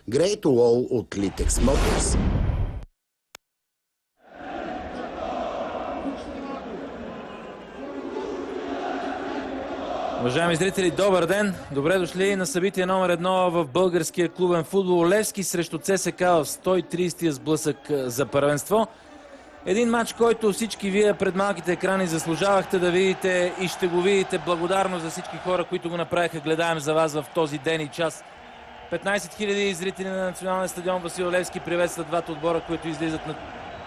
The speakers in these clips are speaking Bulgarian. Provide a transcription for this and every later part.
Great Wall от Litex Motors. Уважаеми зрители, добър ден! Добре дошли на събитие номер 1 в българския клубен футбол. Левски срещу ЦСКА в 130-я сблъсък за първенство. Един матч, който всички вие пред малките екрани заслужавахте да видите и ще го видите. Благодарно за всички хора, които го направиха. Гледаем за вас в този ден и час. 15 000 зрители на националния стадион Васил Левски приветстват двата отбора, които излизат на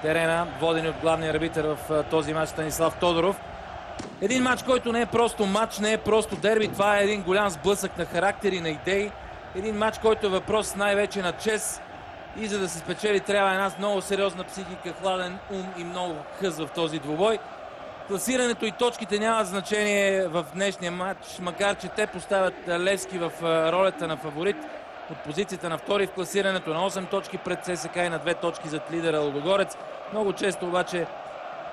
терена, водени от главния арбитър в този матч Станислав Тодоров. Един матч, който не е просто матч, не е просто дерби. Това е един голям сблъсък на характери, на идеи. Един матч, който е въпрос най-вече на чест. И за да се спечели трябва една много сериозна психика, хладен ум и много хъс в този двубой. Класирането и точките нямат значение в днешния матч, макар че те поставят Левски в ролята на фаворит от позицията на втори в класирането, на 8 точки пред ЦСКА и на 2 точки зад лидера Лудогорец. Много често обаче,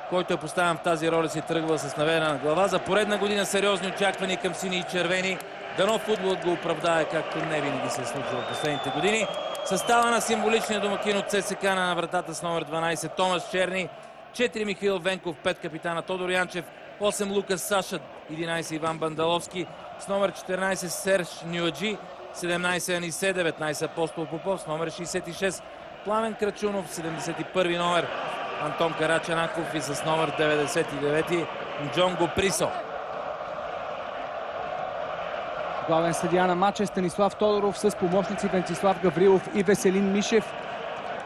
който е поставен в тази роля, си тръгва с наведена глава. За поредна година сериозни очаквания към сини и червени. Дано футболът го оправдае, както не винаги се е случва в последните години. Състава на символичния домакин от ЦСКА на вратата с номер 12 Томас Черни, 4 Михаил Венков, 5 капитана Тодор Янчев, 8 Лукас Саша, 11 Иван Бандаловски, с номер 14 Серж Нюаджи, 17 Анисе, 19 Апостол Попов, с номер 66 Пламен Крачунов, 71 номер Антон Карачанаков и с номер 99 Джонго Присо. Главен съдия на матча Станислав Тодоров с помощници Венцислав Гаврилов и Веселин Мишев.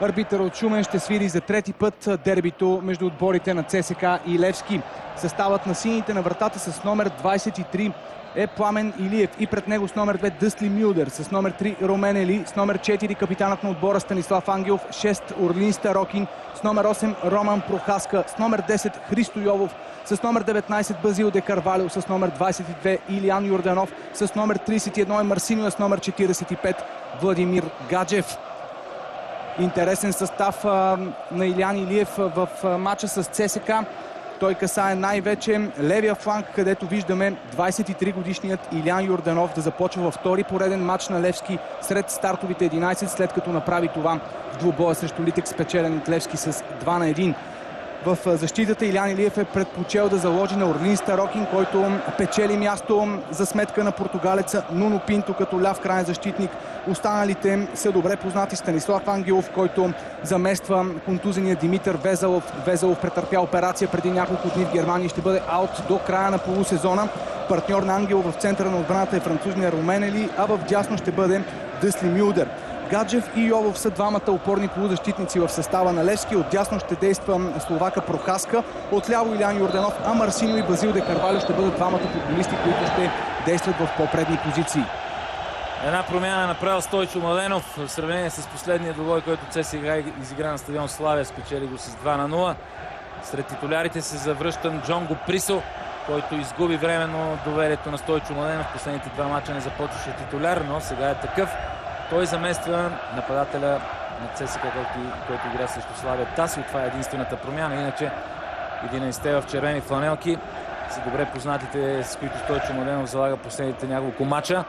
Арбитър от Шумен ще свири за трети път дербито между отборите на ЦСКА и Левски. Съставът на сините на вратата с номер 23 е Пламен Илиев и пред него с номер 2 Дъсли Мюлдер, с номер 3 Ромен Ели, с номер 4 капитанът на отбора Станислав Ангелов, 6 Орлин Старокин, с номер 8 Роман Прохаска, с номер 10 Христо Йовов, с номер 19 Базил Де Карвалио, с номер 22 Илиян Йорданов, с номер 31 е Марсиньо, с номер 45 Владимир Гаджев. Интересен състав на Илиян Илиев в матча с ЦСКА. Той касае най-вече левия фланг, където виждаме 23-годишният Илиян Йорданов да започва във втори пореден матч на Левски сред стартовите 11, след като направи това в двубоя срещу Литекс, спечелен от Левски с 2-1. В защитата Илиян Илиев е предпочел да заложи на Орлин Старокин, който печели място за сметка на португалеца Нуно Пинто като ляв крайен защитник. Останалите са добре познати. Станислав Ангелов, който замества контузения Димитър Везелов. Везелов претърпя операция преди няколко дни в Германия и ще бъде аут до края на полусезона. Партньор на Ангелов в центъра на отбраната е французния Ромен Ели, а в дясно ще бъде Дъсли Мюлдер. Гаджев и Йовов са двамата опорни полузащитници в състава на Левски. Отдясно ще действа словака Прохаска, отляво Илиян Йорданов, а Марсиньо и Базил Де Карвалио ще бъдат двамата футболисти, които ще действат в по-предни позиции. Една промяна направил Стойчо Младенов в сравнение с последния двубой, който ЦСКА изигра на стадион Славия, спечели го с 2-0. Сред титулярите се завръщан Джонго Присо, който изгуби временно доверието на Стойчо Младенов. В последните два мача не започваше титуляр, но сега е такъв. Той замества нападателя на ЦСКА, който игра срещу Славия Тасио. Това е единствената промяна. Иначе 11-те в червени фланелки са добре познатите, с които Стойчо Младенов залага последните няколко мача.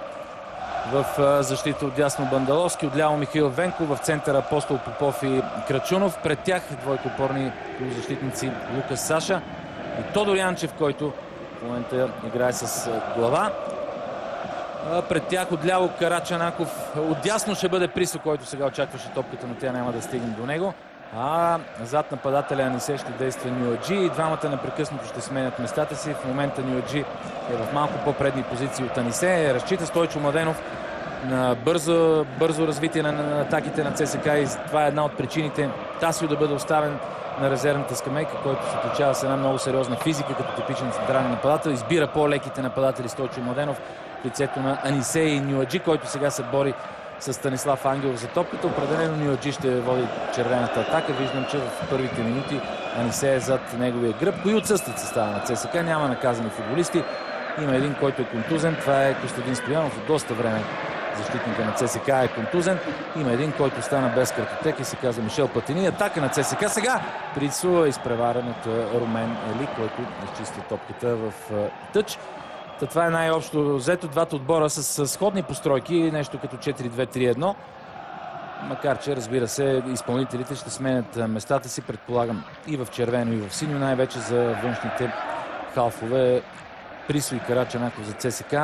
В защита отдясно Бандаловски, отляво Михаил Венков, в центъра Апостол Попов и Крачунов. Пред тях двойко опорни полузащитници Лукас Саша и Тодор Янчев, който в момента играе с глава. Пред тях отляво Карачанаков. Отдясно ще бъде Присо, който сега очакваше топката, но тя няма да стигне до него. А зад нападателя Анисе ще действа Нюаджи и двамата непрекъснато ще сменят местата си. В момента Нюаджи е в малко по-предни позиции от Анисе. Разчита Стойчо Младенов на бързо развитие на атаките на ЦСКА и това е една от причините Тасио да бъде оставен на резервната скамейка, който се отличава с една много сериозна физика като типичен централен нападател. Избира по-леките нападатели Стойчо Младенов в лицето на Анисе и Нюаджи, който сега се бори с Станислав Ангелов за топката. Определено Нюаджи ще води червената атака. Виждам, че в първите минути Анисе е зад неговия гръб. Кои отсъстват състава на ЦСКА? Няма наказани футболисти. Има един, който е контузен. Това е Костадин Стоянов. От доста време защитника на ЦСКА е контузен. Има един, който стана без картотек и се казва Мишел Платини. Атака на ЦСКА сега. Присо е изпреварен от Ромен Ели, който изчиства топката в тъч. Това е най-общо взето. Двата отбора с сходни постройки, нещо като 4-2-3-1. Макар че, разбира се, изпълнителите ще сменят местата си, предполагам, и в червено, и в синьо, най-вече за външните халфове Присо и Карачанаков за ЦСК.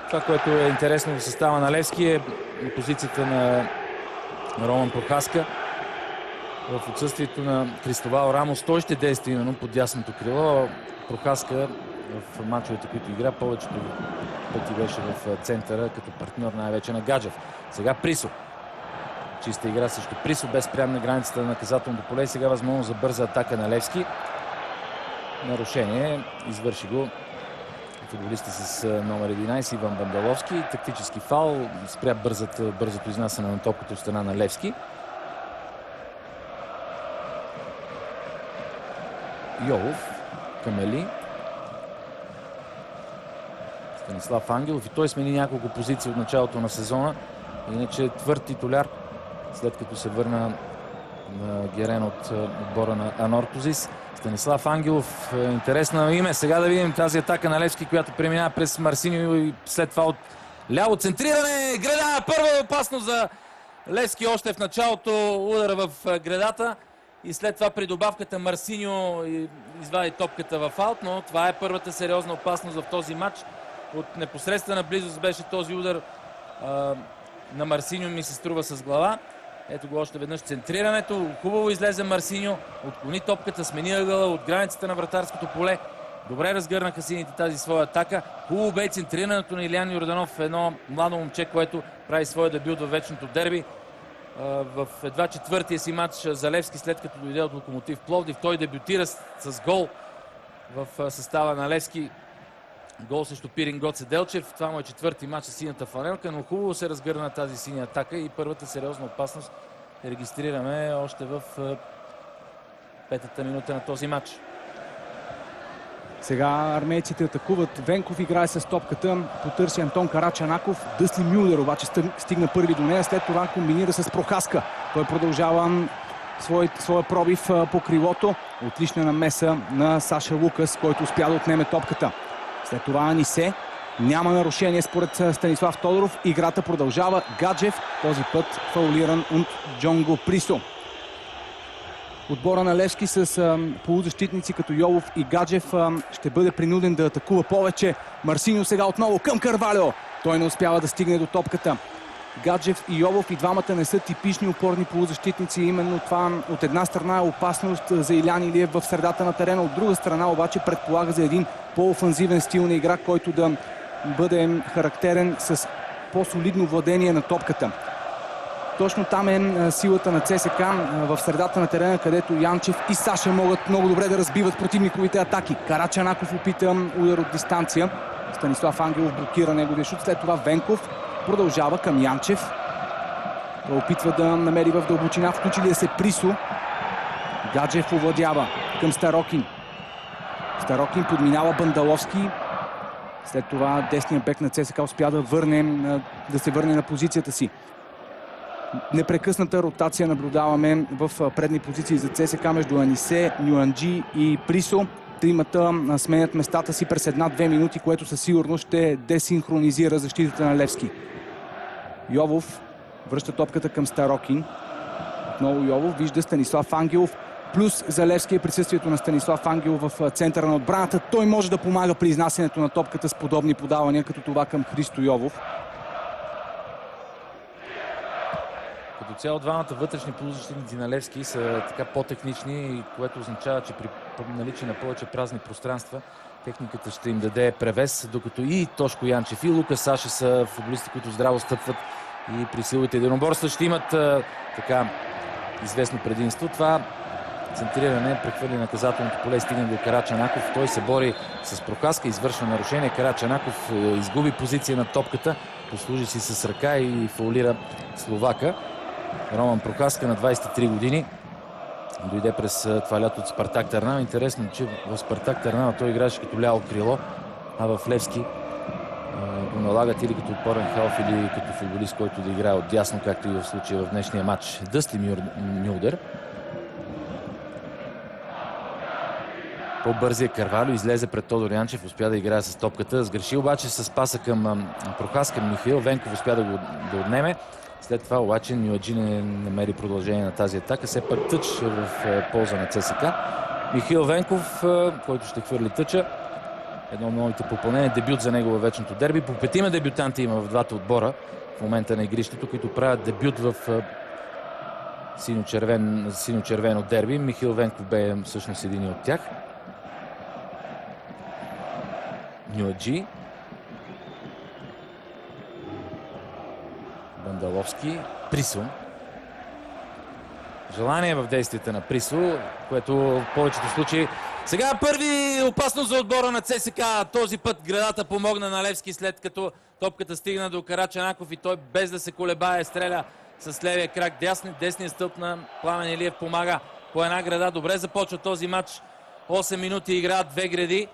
Това, което е интересно в състава на Левски, е позицията на Роман Прохаска. В отсъствието на Кристовал Рамос той ще действа именно под дясното крило. Прохаска в мачовете, които игра, повечето пъти беше в центъра като партньор най-вече на Гаджев. Сега Присо. Чиста игра срещу Присо, без спрям на границата на наказателното поле. Сега възможност за бърза атака на Левски. Нарушение. Извърши го футболиста с номер 11 Иван Бандаловски. Тактически фаул. Спря бързото изнасяне на топката от страна на Левски. Йолов към Ели. Станислав Ангелов, и той смени няколко позиции от началото на сезона. Иначе твърд титуляр, след като се върна на Герен от отбора на Анортозис. Станислав Ангелов, интересно име. Сега да видим тази атака на Левски, която преминава през Марсиньо и след това от ляво центриране. Греда, първа опасност за Левски още в началото. Удара в гредата и след това при добавката Марсиньо извади топката в аут, но това е първата сериозна опасност в този матч. От непосредствена близост беше този удар на Марсиньо, ми се струва с глава. Ето го още веднъж центрирането. Хубаво излезе Марсиньо, отклони топката, смени ъгъла от границата на вратарското поле. Добре разгърнаха сините тази своя атака. Хубаво бе центрирането на Илиян Йорданов, едно младо момче, което прави своя дебют във вечното дерби. В едва четвъртия си матч за Левски, след като дойде от Локомотив Пловдив. Той дебютира с гол в състава на Левски. Гол срещу Пирин Гоце Делчев. Това му е четвърти матч с синята фланелка, но хубаво се разгърна тази синя атака и първата сериозна опасност регистрираме още в петата минута на този матч. Сега армейците атакуват. Венков играе с топката. Потърси Антон Карачанаков. Дъсли Мюллер обаче стигна първи до нея. След това комбинира с Прохаска. Той продължава своя пробив по крилото. Отлична намеса на Саша Лукас, който успя да отнеме топката. След това Анисе. Няма нарушение според Станислав Тодоров. Играта продължава. Гаджев, този път фаулиран от Джонго Присо. Отбора на Левски с полузащитници като Йолов и Гаджев ще бъде принуден да атакува повече. Марсиньо сега отново към Карвалио. Той не успява да стигне до топката. Гаджев и Йолов и двамата не са типични опорни полузащитници. Именно това от една страна е опасност за Илян Илиев в средата на терена. От друга страна обаче предполага за един по-офанзивен стил на игра, който да бъде характерен с по-солидно владение на топката. Точно там е силата на ЦСК в средата на терена, където Янчев и Саша могат много добре да разбиват противниковите атаки. Карачанаков опита удар от дистанция. Станислав Ангелов блокира неговия шут. След това Венков продължава към Янчев. Той опитва да намери в дълбочина. Включили се Присо. Гаджев овладява към Старокин. Старокин подминава Бандаловски. След това десният бек на ЦСКА успя да се върне на позицията си. Непрекъсната ротация наблюдаваме в предни позиции за ЦСКА между Анисе, Нюанджи и Присо. Тримата сменят местата си през 1-2 минути, което със сигурност ще десинхронизира защитата на Левски. Йовов връща топката към Старокин. Отново Йовов вижда Станислав Ангелов. Плюс за Левски е присъствието на Станислав Ангелов в центъра на отбраната. Той може да помага при изнасянето на топката с подобни подавания, като това към Христо Йовов. Като цяло двамата вътрешни полузащитници на Левски са така по-технични, което означава, че при наличие на повече празни пространства техниката ще им даде превес, докато и Тошко Янчев и Лука Саша са футболисти, които здраво стъпват и при силовите единоборства ще имат така известно предимство. Това центриране прехвърли наказателното поле и стигне до Карачанаков. Той се бори с Прохаска, извършва нарушение. Карачанаков изгуби позиция на топката, послужи си с ръка и фаулира словака. Роман Прохаска на 23 години. Дойде през това лято от Спартак Търнава. Интересно, че в Спартак Търнава той играеше като ляво крило, а в Левски го налагат или като опорен халф, или като футболист, който да играе отдясно, както и в случая в днешния матч. Дъсли Мюлдер. По-бързия Карвалио излезе пред Тодор Янчев, успя да играе с топката. Сгреши обаче с паса към Прохаска. Михаил Венков успя да отнеме. След това обаче Нюаджи не намери продължение на тази атака. Все пак тъч в полза на ЦСКА. Михаил Венков, който ще хвърли тъча. Едно от новите попълнения. Дебют за него във вечното дерби. По 5 дебютанти има в двата отбора в момента на игрището, които правят дебют в синьо-червено дерби. Михаил Венков бе всъщност един от тях. Нюаджи. Бандаловски. Присо. Желание в действията на Присо, което в повечето случаи... Сега първи опасност за отбора на ЦСКА. Този път градата помогна на Левски, след като топката стигна до Карачанаков и той без да се колебае стреля с левия крак. Десният стълб на Пламен Илиев помага по една града. Добре започва този матч. 8 минути играят две гради.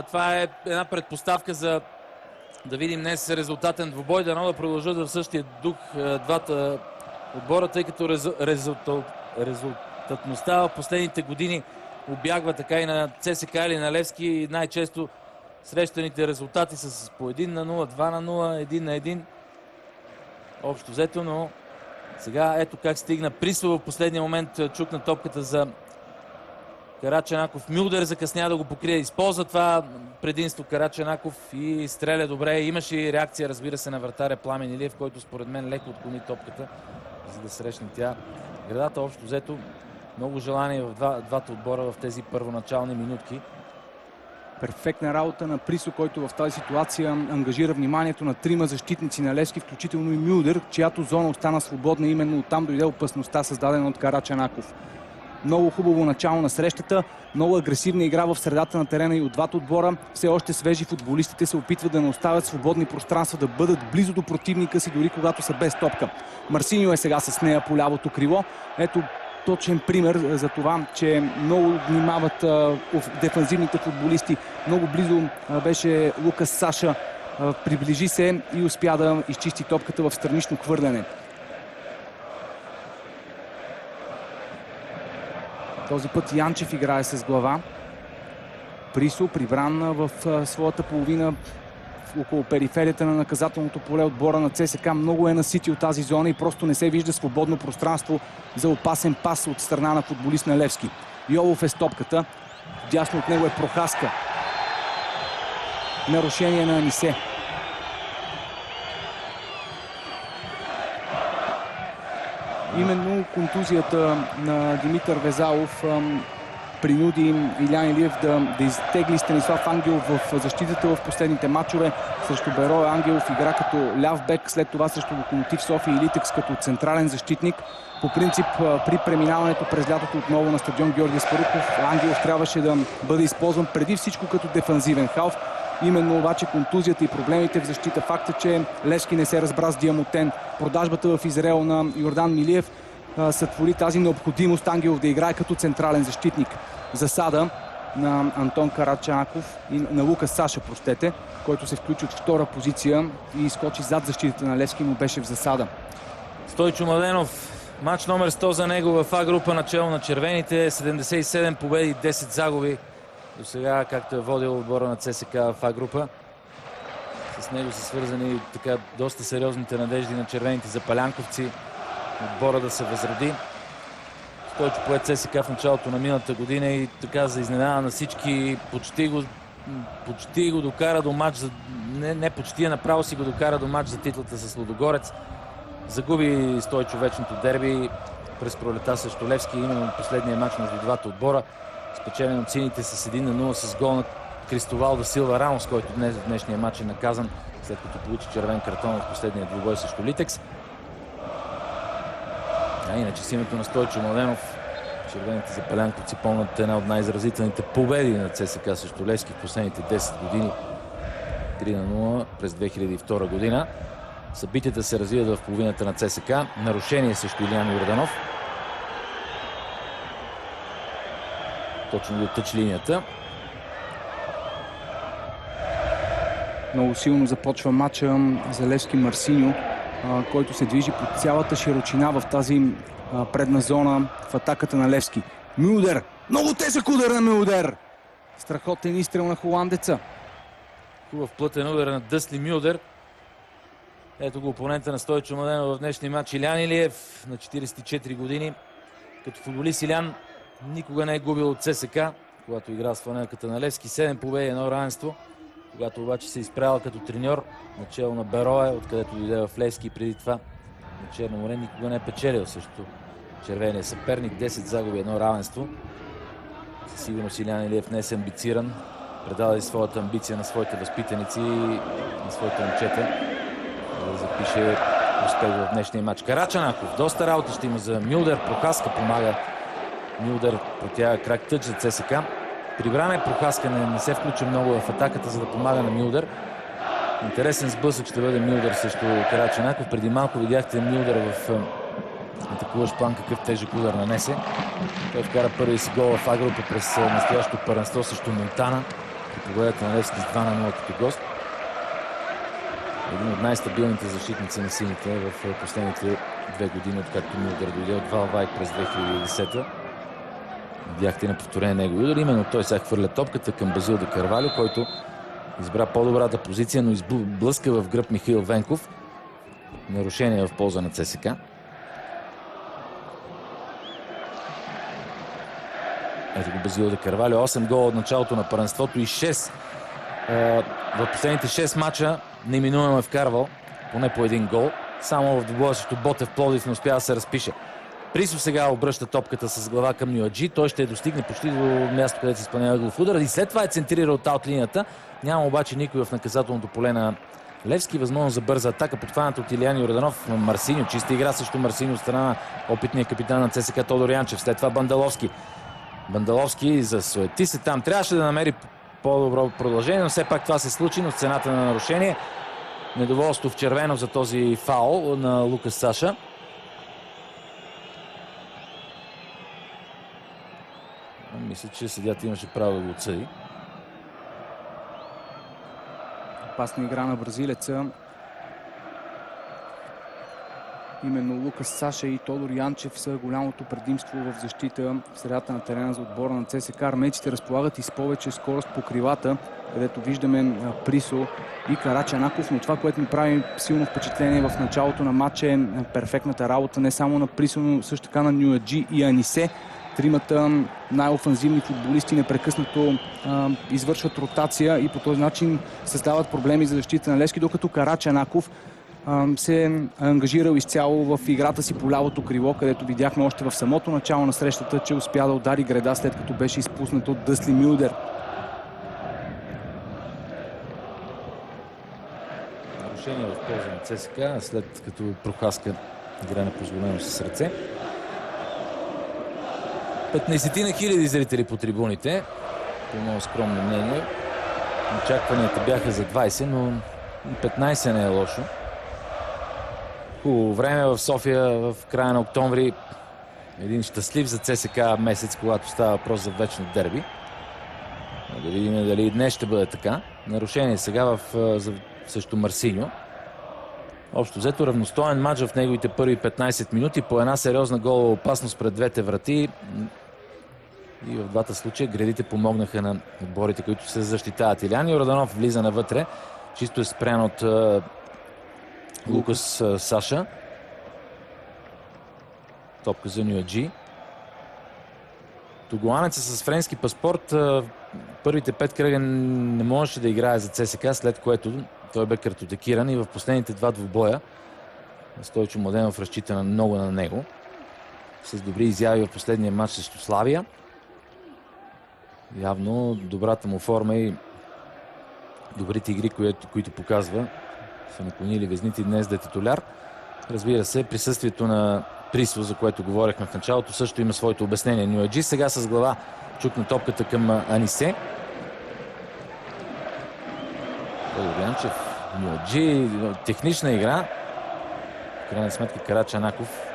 Това е една предпоставка за да видим днес резултатен двубой. Дано да продължат в същия дух двата отбора, тъй като резултатността в последните години обягва така и на ЦСКА или на Левски. Най-често срещаните резултати са по 1-0, 2-0, 1-1. Общо взето, но сега ето как стигна Присо. В последния момент чукна топката за Карачанаков. Мюлдер закъсня да го покрие. Използва това предимство Карачанаков и стреля добре. Имаше и реакция, разбира се, на вратаря Пламен Илиев, който според мен леко отклони топката, за да срещне тя градата. Общо взето много желание в двата отбора в тези първоначални минутки. Перфектна работа на Присо, който в тази ситуация ангажира вниманието на трима защитници на Левски, включително и Мюлдер, чиято зона остана свободна. Именно оттам дойде опасността, създадена от Карачанаков. Много хубаво начало на срещата, много агресивна игра в средата на терена и от двата отбора. Все още свежи футболистите се опитват да не оставят свободни пространства, да бъдат близо до противника си, дори когато са без топка. Марсиньо е сега с нея по лявото крило. Ето точен пример за това, че много внимават дефанзивните футболисти. Много близо беше Лукас Саша. Приближи се и успя да изчисти топката в странично хвърляне. Този път Янчев играе с глава. Присо прибран в своята половина около периферията на наказателното поле. Отбора на ЦСКА много е наситил тази зона и просто не се вижда свободно пространство за опасен пас от страна на футболист на Левски. Йолов е с топката. Дясно от него е Прохаска. Нарушение на Анисе. Именно контузията на Димитър Везалов принуди Илян Илиев да изтегли Станислав Ангелов в защитата в последните матчове. Срещу Бероя Ангелов игра като ляв бек, след това срещу Локомотив София и Литекс като централен защитник. По принцип, при преминаването през лятото отново на стадион Георги Спарухов, Ангелов трябваше да бъде използван преди всичко като дефанзивен халф. Именно обаче контузията и проблемите в защита, факта, че Левски не се разбра с Диамотен, продажбата в Израел на Йордан Милиев сътвори тази необходимост Ангелов да играе като централен защитник. Засада на Антон Карачанаков и на Лукас Саша, който се включи от втора позиция и изкочи зад защитата на Левски, но беше в засада. Стойчо Младенов, матч номер 100 за него в А група, начало на червените, 77 победи, 10 загуби. До сега, както е водил отбора на ЦСКА в А група. С него са свързани така доста сериозните надежди на червените за палянковци. Отбора да се възроди. Стойчо пое ЦСКА в началото на миналата година и така за изненада на всички почти го докара до матч, не почти, направо си го докара до матч за титлата с Лудогорец. Загуби Стойчо вечното дерби през пролета срещу Левски, именно последния матч между двата отбора. Спечелен от сините с 1-0 с гол на Кристовалдо Силва Рамос, който днес в днешния матч е наказан, след като получи червен картон в последния двубой срещу Литекс. А иначе с името на Стойчо Младенов, червените за палянковци помнят една от най-изразителните победи на ЦСКА срещу Левски в последните 10 години. 3-0 през 2002 година. Събитията се развиват в половината на ЦСКА. Нарушение срещу Илиян Йорданов. Точно до тъч линията. Много силно започва матча за Левски. Марсиньо, който се движи по цялата широчина в тази предна зона в атаката на Левски. Мюлдер! Много тежък удар на Мюлдер! Страхотен изстрел на холандеца. Хубав плътен удар на Дъсли Мюлдер. Ето го опонента на Стойчо Младенов в днешния матч. Илян Илиев на 44 години. Като футболист Илян никога не е губил от ЦСК, когато игра с фланелката на Левски. 7 победи, 1 равенство. Когато обаче се изправил като треньор начало на Берое, откъдето дойде в Левски и преди това на Черно море, никога не е печелил също червения съперник. 10 загуби, 1 равенство. Със сигурност Илян Илиев не е амбициран. Предава и своята амбиция на своите възпитаници и на своите момчета да запише успех в днешния матч. Карачанаков, доста работа ще има за Мюлдер. Прохаска помага. Мюлдер протяга крак тъч за ЦСК. Прибран е Прохаска, не се включи много в атаката, за да помага на Мюлдер. Интересен сблъсък ще бъде Мюлдер срещу Карачанаков. Преди малко видяхте Мюлдер в атакуващ план какъв тежък удар нанесе. Той вкара първи си гол в А-група през настоящото първенство срещу Монтана. При победата на Левски с 2-0 като гост. Един от най-стабилните защитници на сините в последните 2 години, откакто Мюлдер дойде от Валвайк през 2010-та. Видяхте на повторение негови удар. Именно той сега хвърля топката към Базил де Карвалю, който избра по-добрата позиция, но изблъска в гръб Михаил Венков. Нарушение в полза на ЦСК. Ето го Базил де Карвалю. 8 гола от началото на първенството и 6 в последните 6 мача неминуемо е вкарвал поне по един гол. Само в двубоя срещу Ботев Пловдив не успя да се разпише. Присов сега обръща топката с глава към Нюаджи. Той ще достигне почти до място, където се изпълнява глав удар. И след това е центрирал от аут линията. Няма обаче никой в наказателното поле на Левски. Възможно за бърза атака, подхваната от Илиян Йорданов. Марсиньо, чиста игра срещу Марсиньо от страна на опитния капитан на ЦСКА Тодор Янчев. След това Бандаловски. Бандаловски засуети се там. Трябваше да намери по-добро продължение, но все пак това се случи, но с цената на нарушение. Недоволство в червено за този фаул на Лукас Саша. Мисля, че съдията имаше право да го отсъди. Опасна игра на бразилеца. Именно Лукас Саша и Тодор Янчев са голямото предимство в защита в средата на терена за отбора на ЦСКА. Армейците разполагат и с повече скорост по крилата, където виждаме Присо и Карачанаков, но това, което ми прави силно впечатление в началото на матча е перфектната работа не само на Присо, но също така на Нюаджи и Анисе. Тримата най-офанзивни футболисти непрекъснато извършват ротация и по този начин създават проблеми за защита на Левски, докато Карачанаков се е ангажирал изцяло в играта си по лявото крило, където видяхме още в самото начало на срещата, че успя да удари греда, след като беше изпуснат от Дъсли Мюлдер. Нарушение в полза на ЦСКА, след като Прохаска игра непозволено с ръце. 15 хиляди зрители по трибуните, по много скромно мнение. Очакванията бяха за 20, но и 15 не е лошо. Хубаво време в София в края на октомври. Един щастлив за ЦСКА месец, когато става въпрос за вечно дерби. Да видим дали и днес ще бъде така. Нарушение сега срещу Марсиньо. Общо взето равностоен матч в неговите първи 15 минути по една сериозна голова опасност пред двете врати. И в двата случая гредите помогнаха на отборите, които се защитават. Илян Йорданов влиза навътре. Чисто е спрян от Лукас Саша. Топка за Нюаджи. Тогуанеца с френски паспорт първите 5 кръга не можеше да играе за ЦСКА, след което той бе картотекиран и в последните 2 двубоя Стойчо Младенов разчита много на него. С добри изяви в последния матч срещу Славия. Явно добрата му форма и добрите игри, които показва, са наклонили везните днес да е титуляр. Разбира се, присъствието на Присо, за което говорихме в началото, също има своето обяснение. Нюаджи сега с глава чукна топката към Анисе. Янчев, Нюаджи, технична игра. В крайна сметка Карачанаков,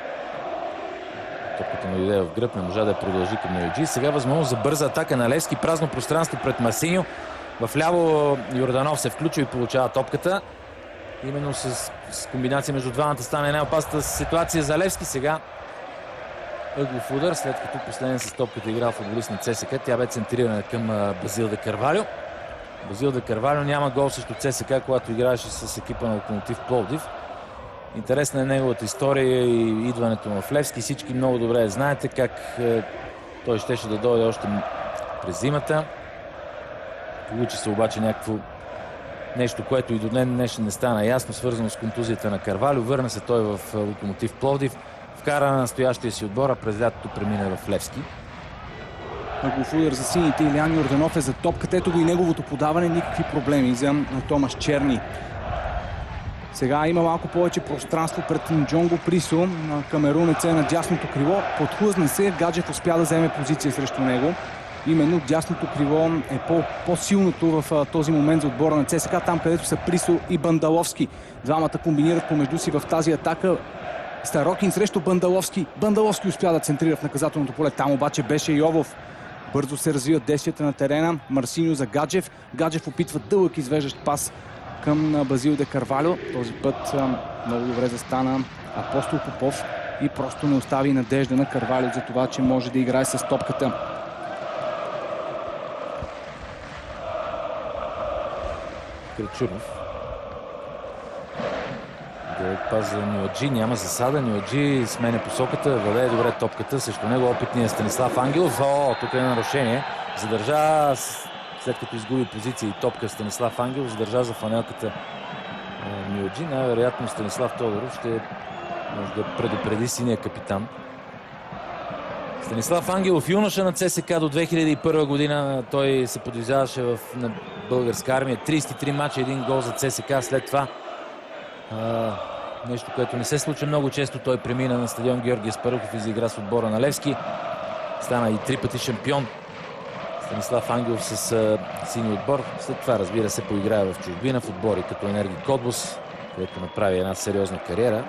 топката му дойде в гръб, не можа да я продължи към Нюаджи. Сега възможност за бърза атака на Левски, празно пространство пред Марсиньо. В ляво Йорданов се включва и получава топката. Именно с комбинация между двамата стана една опасна ситуация за Левски. Сега ъглов удар, след като последен с топката играл футболист на ЦСКА. Тя бе центрирана към Базил де Карвалю. Базил де Карвалю няма гол срещу ЦСКА, когато играеше с екипа на Локомотив Пловдив. Интересна е неговата история и идването му в Левски. Всички много добре знаете как той щеше да дойде още през зимата. Получи се обаче някакво нещо, което и до ден днешен не стана ясно, свързано с контузията на Карвалио. Върна се той в Локомотив Пловдив. Вкара на настоящия си отбор, а през лятото премина в Левски. Ъглов удар за сините. Илиян Йорданов е за топката. Ето го и неговото подаване. Никакви проблеми за Томаш Черни. Сега има малко повече пространство пред Нджонго Присо. Камерунец е на дясното крило. Подхлъзна се. Гаджев успя да вземе позиция срещу него. Именно дясното крило е по-силното в този момент за отбора на ЦСКА. Там, където са Присо и Бандаловски. Двамата комбинират помежду си в тази атака. Старокин срещу Бандаловски. Бандаловски успя да центрира в наказателното поле. Там обаче беше Йовов. Бързо се развиват действията на терена. Марсиньо за Гаджев. Гаджев опитва дълъг извеждащ пас към Базил де Карвалио. Този път много добре застана Апостол Попов и просто не остави надежда на Карвалио за това, че може да играе с топката. Кръчунов. Дълъг пас за Нюаджи. Няма засада. Нюаджи сменя посоката. Владее добре топката. Срещу него опитният Станислав Ангелов. Тук е нарушение. Задържа, след като изгуби позиция и топка Станислав Ангелов, задържа за фанелката Нюаджи. Най-вероятно Станислав Тодоров ще може да предупреди синия капитан. Станислав Ангелов, юноша на ЦСКА до 2001 година. Той се подвизаваше на българска армия. 33 мача, 1 гол за ЦСКА. След това нещо, което не се случва много често. Той премина на стадион Георги Аспарухов и заигра с отбора на Левски. Стана и 3 пъти шампион. Станислав Ангелов с сини отбор. След това, разбира се, поиграе в чужбина в отбори като Енергий Котбус, където направи една сериозна кариера.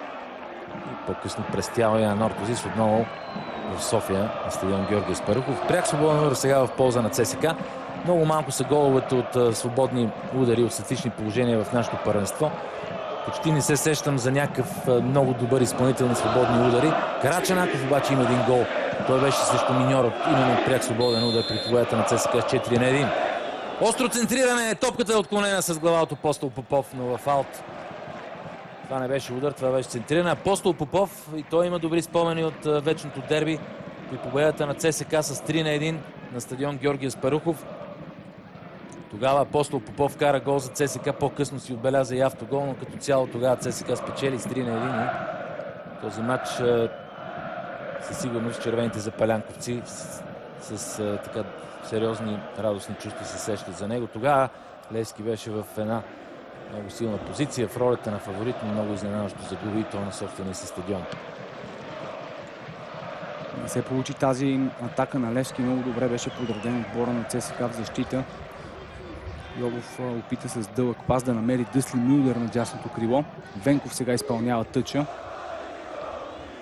И по-късно престява на Нортозис отново в София на стадион Георги Аспарухов. Пряк свободен удар сега в полза на ЦСКА. Много малко са головете от свободни удари, от статични положения в нашото първенство. Почти не се сещам за някакъв много добър изпълнител на свободни удари. Карачанаков обаче има един гол. Той беше срещу Миньор, именно пряк свободен удар при победата на ЦСКА с 4-1. Остро центриране. Топката е отклонена с глава от Апостол Попов, но в аут. Това не беше удар, това беше центриране. Апостол Попов, и той има добри спомени от вечното дерби при победата на ЦСКА с 3-1 на стадион Георги Аспарухов. Тогава Апостол Попов кара гол за ЦСКА, по-късно си отбеляза и автогол, но като цяло тогава ЦСКА спечели с 3-1. Този матч със сигурност червените запалянковци с така сериозни радостни чувства се сещат за него. Тогава Левски беше в една много силна позиция, в ролята на фаворит, но много изненадващо загуби и то на собствения си стадион. Не се получи тази атака на Левски. Много добре беше подреден отбора на ЦСКА в защита. Йовов опита с дълъг пас да намери Дъсли Мюлдер на дясното крило. Венков сега изпълнява тъча.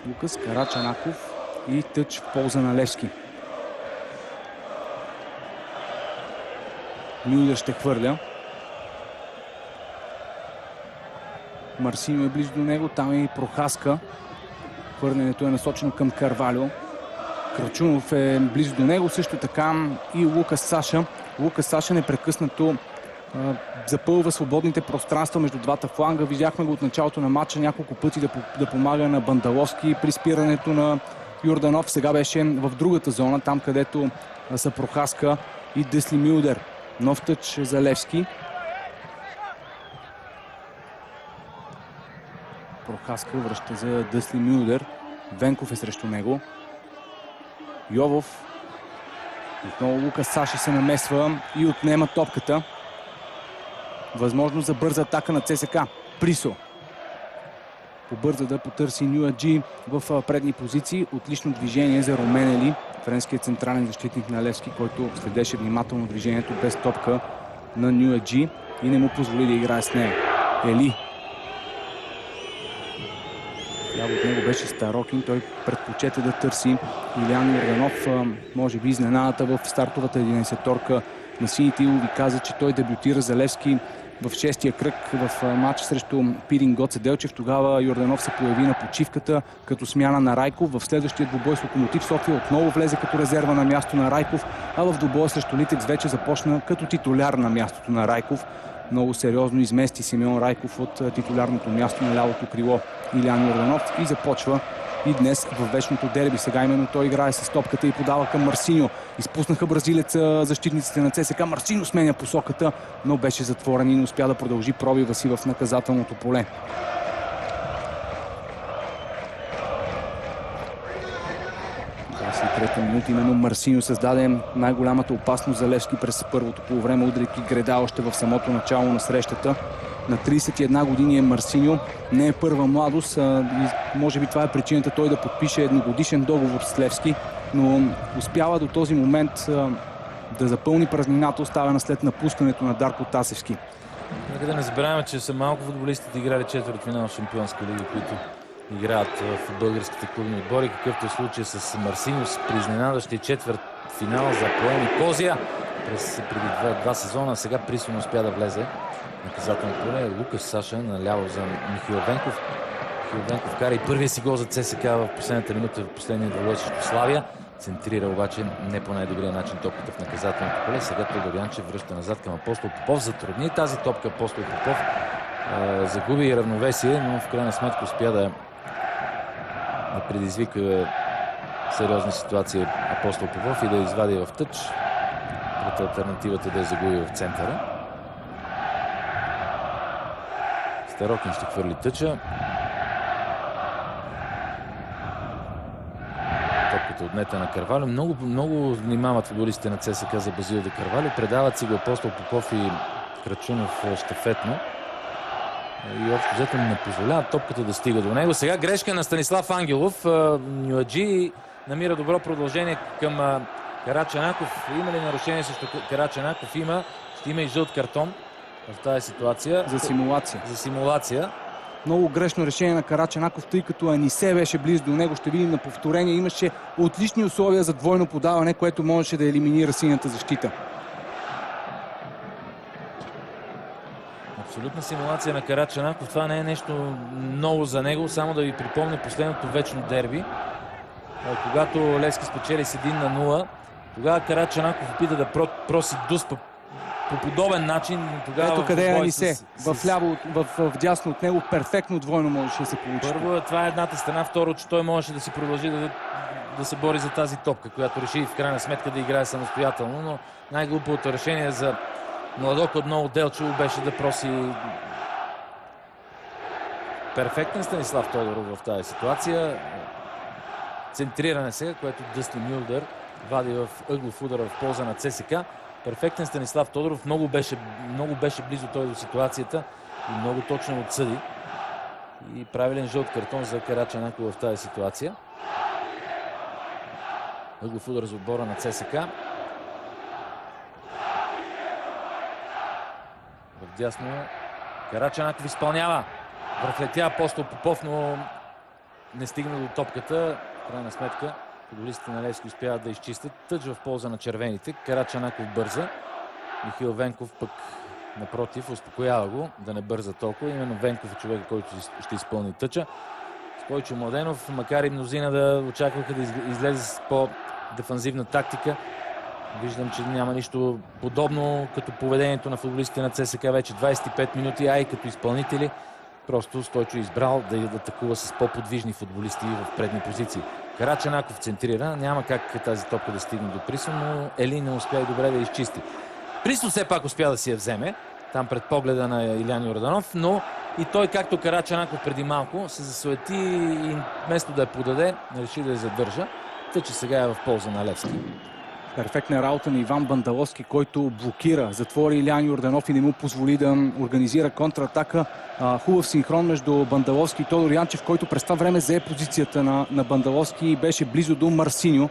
Лукас Карачанаков и тъч в полза на Левски. Мюлдер ще хвърля. Марсиньо е близо до него. Там е и Прохаска. Хвърлянето е насочено към Карвалио. Крачунов е близо до него. Също така и Лукас Саша. Лукас Саша непрекъснато запълва свободните пространства между двата фланга. Видяхме го от началото на матча няколко пъти да помага на Бандаловски при спирането на Йорданов. Сега беше в другата зона, там където са Прохаска и Дъсли Мюлдер. Нов тъч за Левски. Прохаска връща за Дъсли Мюлдер. Венков е срещу него. Йовов. Отново Лукас Саша се намесва и отнема топката. Възможност за бърза атака на ЦСКА. Присо побърза да потърси Нюаджи в предни позиции. Отлично движение за Руменели, френският централен защитник на Левски, който следеше внимателно движението без топка на Нюаджи и не му позволи да играе с нея. Ели. От него беше Старокин. Той предпочете да търси Илиян Йорданов. Може би изненадата в стартовата 11-торка на сините. Ви каза, че той дебютира за Левски в 6-тия кръг в матч срещу Пирин Гоце Делчев. Тогава Йорданов се появи на почивката като смяна на Райков. В следващия двубой с Локомотив София отново влезе като резерва на място на Райков, а в двубоя срещу Литекс вече започна като титуляр на мястото на Райков. Много сериозно измести Симеон Райков от титулярното място на лявото крило Илиян Йорданов и започва и днес в вечното дерби. Сега именно той играе с топката и подава към Марсиньо. Изпуснаха бразилеца защитниците на ЦСКА. Марсиньо сменя посоката, но беше затворен и не успя да продължи пробива си в наказателното поле. В 23-та минута именно Марсиньо създаде най-голямата опасност за Левски през първото полувреме, удряйки Греда още в самото начало на срещата. На 31 години е Марсиньо, не е първа младост и може би това е причината той да подпише едногодишен договор с Левски, но успява до този момент да запълни празнината, оставена след напускането на Дарко Тасевски. Нека да не забравяме, че са малко футболистите играли четвъртфинал в Шампионска лига, които играят в българските клубни отбори, какъвто е случай с Марсиньо при изненадащия четвъртфинал за Поеми Козия преди два сезона. Сега Присо не успя да влезе наказателно поле. Лукаш Саша наляво за Михаил Венков. Михаил Венков кара и първия си гол за ЦСКА в последната минута, в последния двубой срещу Славия. Центрира обаче не по най-добрия начин топката в наказателното поле. Сега Тодор Янчев връща назад към Апостол Попов. Затрудни тази топка Апостол Попов. Загуби равновесие, но в крайна сметка успя да предизвика сериозна ситуация Апостол Попов и да извади в тъч. Пред алтернативата да я загуби в центъра. Старокин ще хвърли тъча. Топката отнета на Карвалю. Много внимават футболистите на ЦСКА за Базил де Карвалю. Предават си го Апостол Попов и Крачунов щафетно. И общо взето не позволяват топката да стига до него. Сега грешка на Станислав Ангелов. Нюаджи намира добро продължение към Карачанаков. Има ли нарушение срещу Карачанаков? Има. Ще има и жълт картон в тази ситуация. За симулация. Много грешно решение на Карачанаков, тъй като Анисе беше близо до него. Ще видим на повторение. Имаше отлични условия за двойно подаване, което можеше да елиминира синята защита. Абсолютна симулация на Карачанаков. Това не е нещо ново за него. Само да ви припомня последното вечно дерби. Когато Левски спечели с 1-0, тогава Карачанаков опита да проси Дуспа по подобен начин. Ето къде е Анисе. Вляво, в дясно от него перфектно двойно можеше да се получи. Първо, това е едната страна. Второ, че той можеше да си продължи да се бори за тази топка, която реши в крайна сметка да играе самостоятелно, но най-глупото решение за младок от Ново Делчево беше да проси перфектен Станислав Тодоров в тази ситуация. Центриране сега, което Дъстин Мюлдър вади в ъглов удар в полза на ЦСКА. Перфектен Станислав Тодоров. Много беше близо той до ситуацията и много точно отсъди. И правилен жълт картон за Карачанаков в тази ситуация. Ъглов удар за отбора на ЦСКА. Вдясно Карачанаков изпълнява. Върхлетя Апостол Попов, но не стигна до топката. В крайна сметка футболистите на Левски успяват да изчистят. Тъч в полза на червените. Карачанаков бърза. Михаил Венков пък напротив успокоява го да не бърза толкова. Именно Венков е човек, който ще изпълни тъча. Стойчо Младенов, макар и мнозина да очакваха да излезе с по-дефанзивна тактика, виждам, че няма нищо подобно като поведението на футболистите на ЦСКА вече 25 минути, а и като изпълнители. Просто Стойчо избрал да атакува с по-подвижни футболисти в предни позиции. Карачанаков центрира. Няма как тази топка да стигне до Присо, но Ели не успя и добре да изчисти. Присо все пак успя да си я вземе. Там пред погледа на Илиян Йорданов, но и той, както Карачанаков преди малко, се засуети и вместо да я подаде, реши да я задържа. Тъй, че сега е в полза на Левски. Перфектна работа на Иван Бандаловски, който блокира, затвори Илиян Йорданов и не му позволи да организира контратака. Хубав синхрон между Бандаловски и Тодор Янчев, който през това време зае позицията на Бандаловски и беше близо до Марсиньо.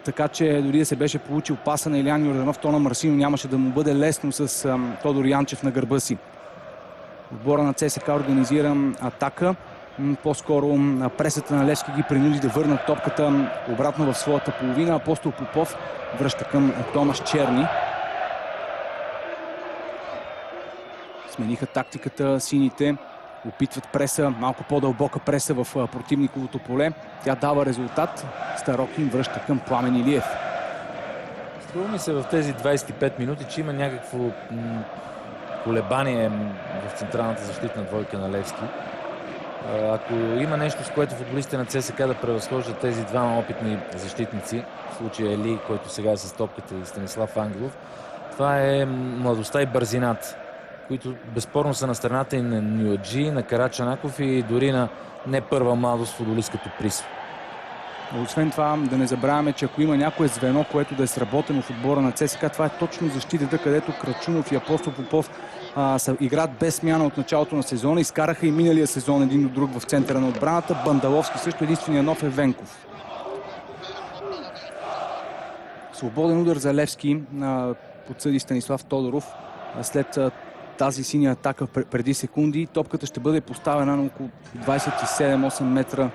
Така че дори да се беше получил паса на Илиян Йорданов, то на Марсиньо нямаше да му бъде лесно с Тодор Янчев на гърба си. Отбора на ЦСКА организира атака. По-скоро пресата на Левски ги принуди да върнат топката обратно в своята половина. Апостол Попов връща към Томаш Черни. Смениха тактиката сините. Опитват преса, малко по-дълбока преса в противниковото поле. Тя дава резултат. Старокин връща към Пламен Илиев. Струва ми се в тези 25 минути, че има някакво колебание в централната защитна двойка на Левски. Ако има нещо, с което футболистите на ЦСКА да превъзхождат тези двама опитни защитници, в случая Ели, който сега е с топката, и Станислав Ангелов, това е младостта и бързината, които безспорно са на страната и на Нюаджи, на Карачанаков и дори на не първа младост футболист като Присо. Освен това, да не забравяме, че ако има някое звено, което да е сработено в отбора на ЦСКА, това е точно защитата, където Крачунов и Апостол Попов играят без смяна от началото на сезона. Изкараха и миналия сезон един до друг в центъра на отбраната. Бандаловски също, единствения нов е Венков. Свободен удар за Левски подсъди Станислав Тодоров. След тази синя атака преди секунди, топката ще бъде поставена на около 27-8 метра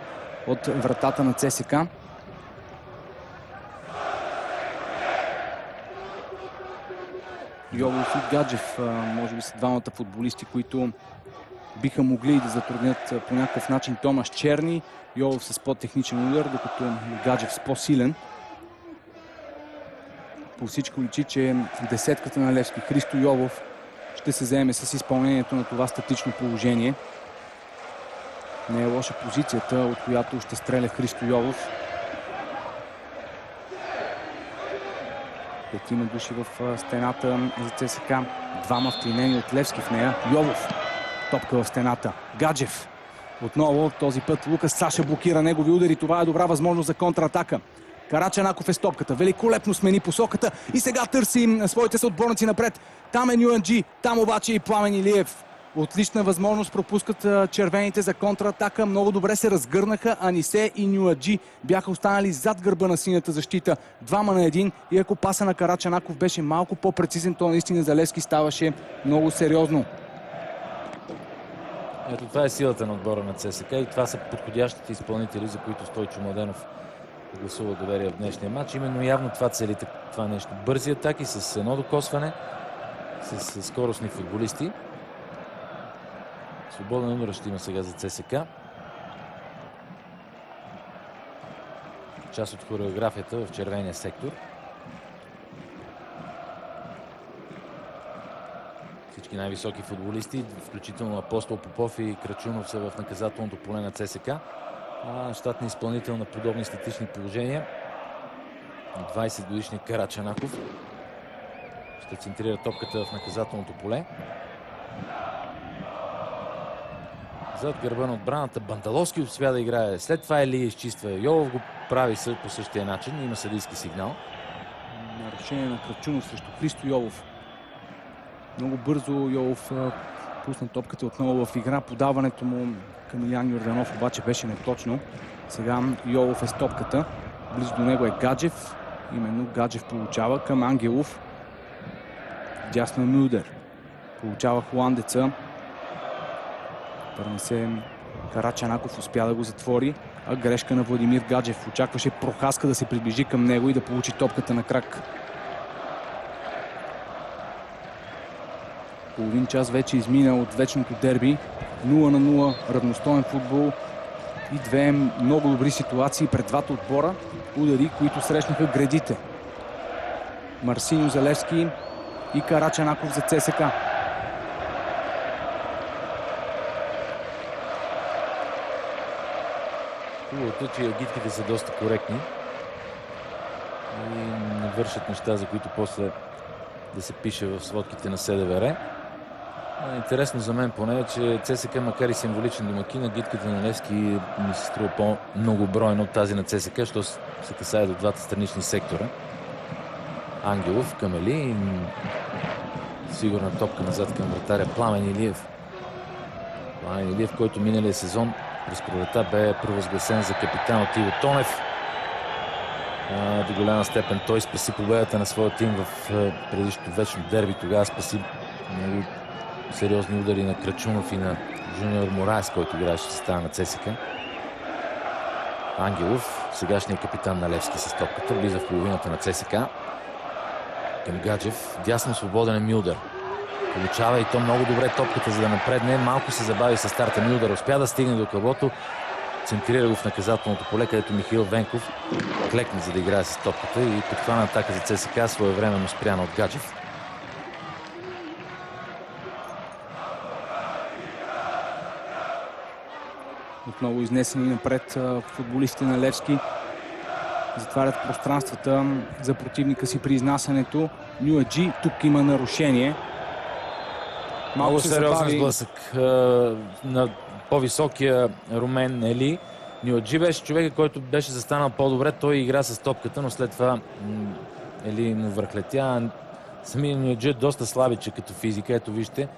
от вратата на ЦСКА. Йолов и Гаджев, може би са двамата футболисти, които биха могли да затруднят по някакъв начин Томаш Черни. Йолов с по-техничен удар, докато Гаджев с по-силен. По всичко личи, че десетката на Левски, Христо Йолов, ще се заеме с изпълнението на това статично положение. Не е лоша позицията, от която ще стреля Христо Йолов. Петима души в стената за ЦСКА. Двама вклинени от Левски в нея. Йолов. Топка в стената. Гаджев. Отново този път Лукас Саша блокира негови удари. Това е добра възможност за контратака. Карачанаков е с топката. Великолепно смени посоката и сега търси своите съотборници напред. Там е Нюанджи, там обаче и Пламен Илиев. Отлична възможност пропускат червените за контратака. Много добре се разгърнаха. Анисе и Нюаджи бяха останали зад гърба на синята защита. 2-1 и ако паса на Карачанаков беше малко по-прецизен, то наистина за Левски ставаше много сериозно. Ето това е силата на отбора на ЦСКА и това са подходящите изпълнители, за които Стойчо Младенов гласува доверие в днешния матч. Именно явно това целите, това нещо. Бързи атаки с едно докосване, с скоростни футболисти. Свободен удар ще има сега за ЦСКА. Част от хореографията в червения сектор. Всички най-високи футболисти, включително Апостол Попов и Крачунов, са в наказателното поле на ЦСКА. Щатни изпълнител на подобни статични положения. 20-годишният Карачанаков ще центрира топката в наказателното поле. Зад гърба на отбраната Бандаловски успя да играе. След това Ели изчиства. Йолов го прави по същия начин. Има съдийски сигнал. Нарушение на Крачунов срещу Христо Йолов. Много бързо Йолов пусна топката отново в игра. Подаването му към Илян Йорданов обаче беше неточно. Сега Йолов е с топката. Близо до него е Гаджев. Именно Гаджев получава към Ангелов. Дясно е Мюлдер. Получава холандеца. Пърнесе Карачанаков, успя да го затвори. А грешка на Владимир Гаджев. Очакваше Прохаска да се приближи към него и да получи топката на крак. Половин час вече измина от вечното дерби. 0-0, равностоен футбол и две много добри ситуации пред двата отбора. Удари, които срещнаха гредите. Марсиньо за Левски и Карачанаков за ЦСКА. Хубавото е, че агитките са доста коректни и не вършат неща, за които после да се пише в сводките на СДВР. Интересно за мен поне е, че ЦСКА, макар и символичен домакин, агитката на Левски ми се струва по-многобройна от тази на ЦСКА, защото се касае до двата странични сектора. Ангелов към Ели. Сигурна топка назад към вратаря Пламен Илиев. Пламен Илиев, който миналия сезон през пролета бе провъзгласен за капитан от Иво Тонев. До голяма степен той спаси победата на своя тим в предишното вечно дерби. Тогава спаси много сериозни удари на Крачунов и на Жуниор Мораес, който играеше в състава на ЦСКА. Ангелов, сегашният капитан на Левски с топката, влиза в половината на ЦСКА. Към Гаджев. Дясно свободен е Мюлдер. Получава и то много добре топката, за да напредне. Малко се забави със старта Мюлдър. Успя да стигне до каблото. Центрира го в наказателното поле, където Михаил Венков клекне, за да играе с топката и подхвана атака за ЦСКА, своевременно спряна от Гаджев. Отново изнесени напред футболистите на Левски. Затварят пространствата за противника си при изнасянето. Нюаджи, тук има нарушение. Много сериозен сблъсък на по-високия румен Ели. Нюаджи беше човека, който беше застанал по-добре. Той игра с топката, но след това Ели му върхлетя. Самия Нюаджи е доста слабиче като физика. Ето вижте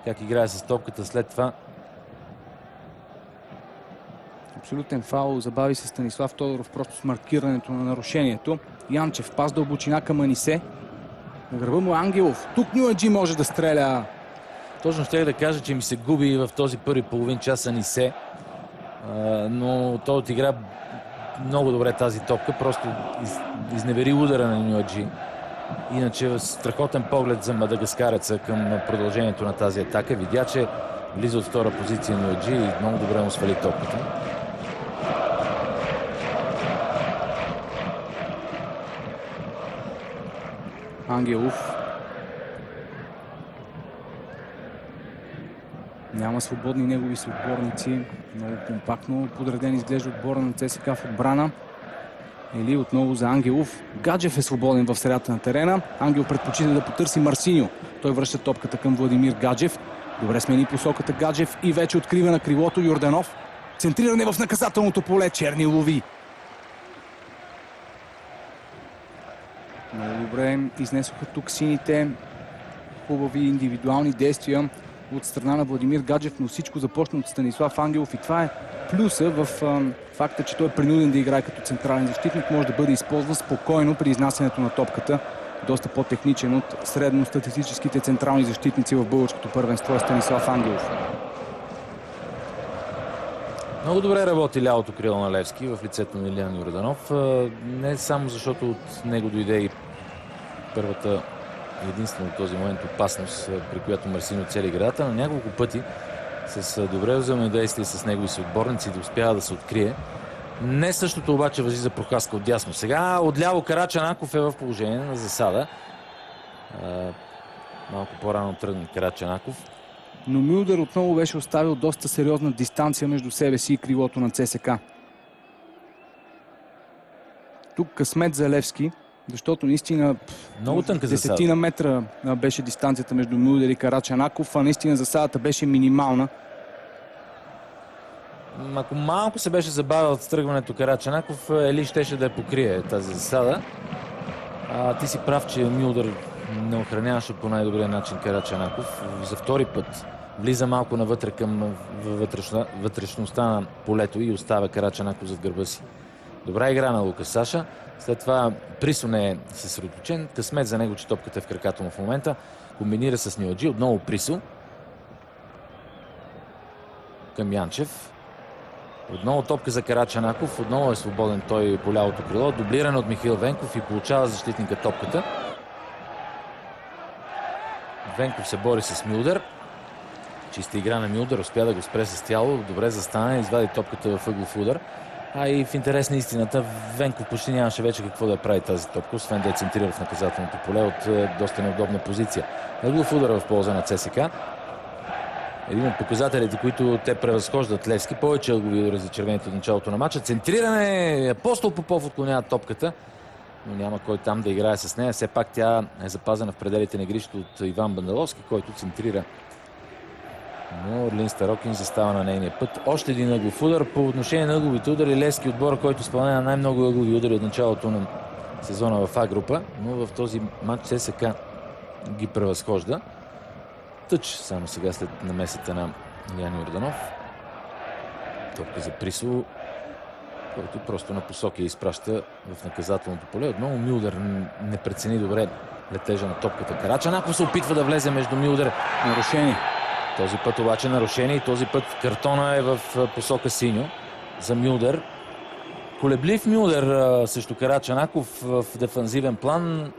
как играе с топката след това. Абсолютен фаул. Забави се Станислав Тодоров просто с маркирането на нарушението. Янчев, пас дълбочина към Анисе. На гърба му Ангелов. Тук Нюаджи може да стреля. Точно ще да кажа, че ми се губи в този първи половин час Анисе. Но той отигра много добре тази топка. Просто изневери удара на Нюаджи. Иначе страхотен поглед за мадагаскареца към продължението на тази атака. Видя, че влиза от втора позиция Нюаджи и много добре му свали топката. Ангелов. Няма свободни негови съотборници. Много компактно подреден изглежда отбора на ЦСКА в отбрана. Ели отново за Ангелов. Гаджев е свободен в средата на терена. Ангел предпочита да потърси Марсиньо. Той връща топката към Владимир Гаджев. Добре смени посоката Гаджев и вече открива на крилото Йорданов. Центриране в наказателното поле. Черни лови. Много добре изнесоха тук сините. Хубави индивидуални действия от страна на Владимир Гаджев, но всичко започна от Станислав Ангелов и това е плюса в факта, че той е принуден да играе като централен защитник. Може да бъде използван спокойно при изнасянето на топката. Доста по-техничен от средностатистическите централни защитници в българското първенство е Станислав Ангелов. Много добре работи лявото крило на Левски в лицето на Илиян Йорданов. Не само защото от него дойде и първата единствено в този момент опасност, при която Марсиньо цели играта, но няколко пъти с добре взаимодействие с негови съотборници да успява да се открие. Не същото обаче важи за Прокаска от дясно. Сега отляво Карачанаков е в положение на засада. Малко по-рано тръгна Карачанаков. Но Мюлдър отново беше оставил доста сериозна дистанция между себе си и крилото на ЦСКА. Тук късмет за Левски, защото наистина много тънка засада. 10 метра беше дистанцията между Мюлдър и Карачанаков, а наистина засадата беше минимална. Ако малко се беше забавил от стръгването Карачанаков, Ели щеше да я покрие тази засада. Ти си прав, че Мюлдър не охраняваше по най-добрия начин Карачанаков. За втори път влиза малко навътре към вътрешността на полето и оставя Карачанаков зад гърба си. Добра игра на Лукас Саша. След това Присо не е съсредоточен. Късмет за него, че топката е в краката му в момента. Комбинира с Нюаджи. Отново Присо. Към Янчев. Отново топка за Карачанаков. Отново е свободен той по лявото крило. Дублиран от Михаил Венков и получава защитника топката. Венков се бори с Мюлдър. Чиста игра на Мюлдър. Успя да го спре с тяло. Добре застане. Извади топката в ъглов удар. И в интерес на истината, Венков почти нямаше вече какво да прави тази топка, освен да я центрира в наказателното поле от доста неудобна позиция. Ъглов удар в полза на ЦСКА. Един от показателите, които те превъзхождат Левски. Повече ъглови удари за червените от началото на матча. Центриране. Апостол Попов отклонява топката, но няма кой там да играе с нея. Все пак тя е запазена в пределите на игрището от Иван Бандаловски, който центрира. Но Орлин Старокин застава на нейния път. Още един ъглов удар. По отношение на ъгловите удари, Левски отбора, който изпълнява най-много ъглови удари от началото на сезона в А група, но в този матч ЦСКА ги превъзхожда. Тъч само сега след намесата на Илиян Йорданов. Топка за Присо, който просто на посоки изпраща в наказателното поле. Отново Мюлдър не прецени добре летежа на топката. Карачанаков се опитва да влезе между Мюлдър. Нарушение. Този път обаче нарушение и този път картона е в посока синьо за Мюлдър. Колеблив Мюлдър срещу Карачанаков в дефанзивен план.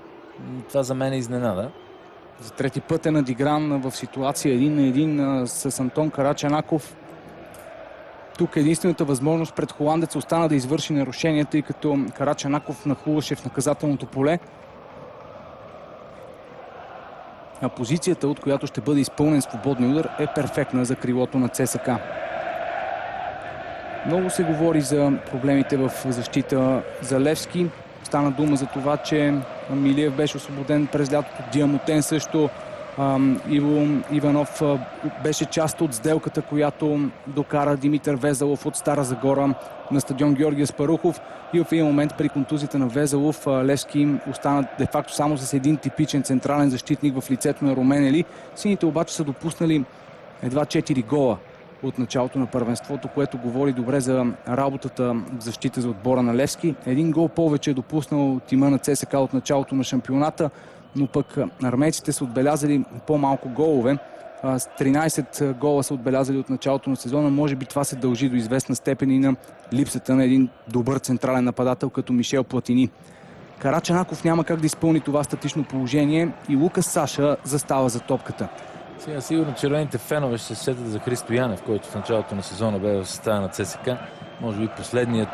Това за мен е изненада. За трети път е надигран в ситуация 1-1 с Антон Карачанаков. Тук единствената възможност пред холандеца остана да извърши нарушение, тъй като Карачанаков нахлуваше в наказателното поле. А позицията, от която ще бъде изпълнен свободен удар, е перфектна за крилото на ЦСКА. Много се говори за проблемите в защита за Левски. Стана дума за това, че Милиев беше освободен през лятото, Диамотен също. Иво Иванов беше част от сделката, която докара Димитър Везелов от Стара Загора на стадион Георги Аспарухов. И в един момент при контузията на Везелов Левски остана де-факто само с един типичен централен защитник в лицето на Румен Ели. Сините обаче са допуснали едва 4 гола от началото на първенството, което говори добре за работата в защита за отбора на Левски. Един гол повече е допуснал тима на ЦСКА от началото на шампионата, но пък армейците са отбелязали по-малко голове. С 13 гола са отбелязали от началото на сезона. Може би това се дължи до известна степен и на липсата на един добър централен нападател като Мишел Платини. Карачанаков няма как да изпълни това статично положение и Лукас Саша застава за топката. Сега сигурно червените фенове ще се сетят за Христо Янев, който в началото на сезона бе в състава на ЦСКА. Може би последният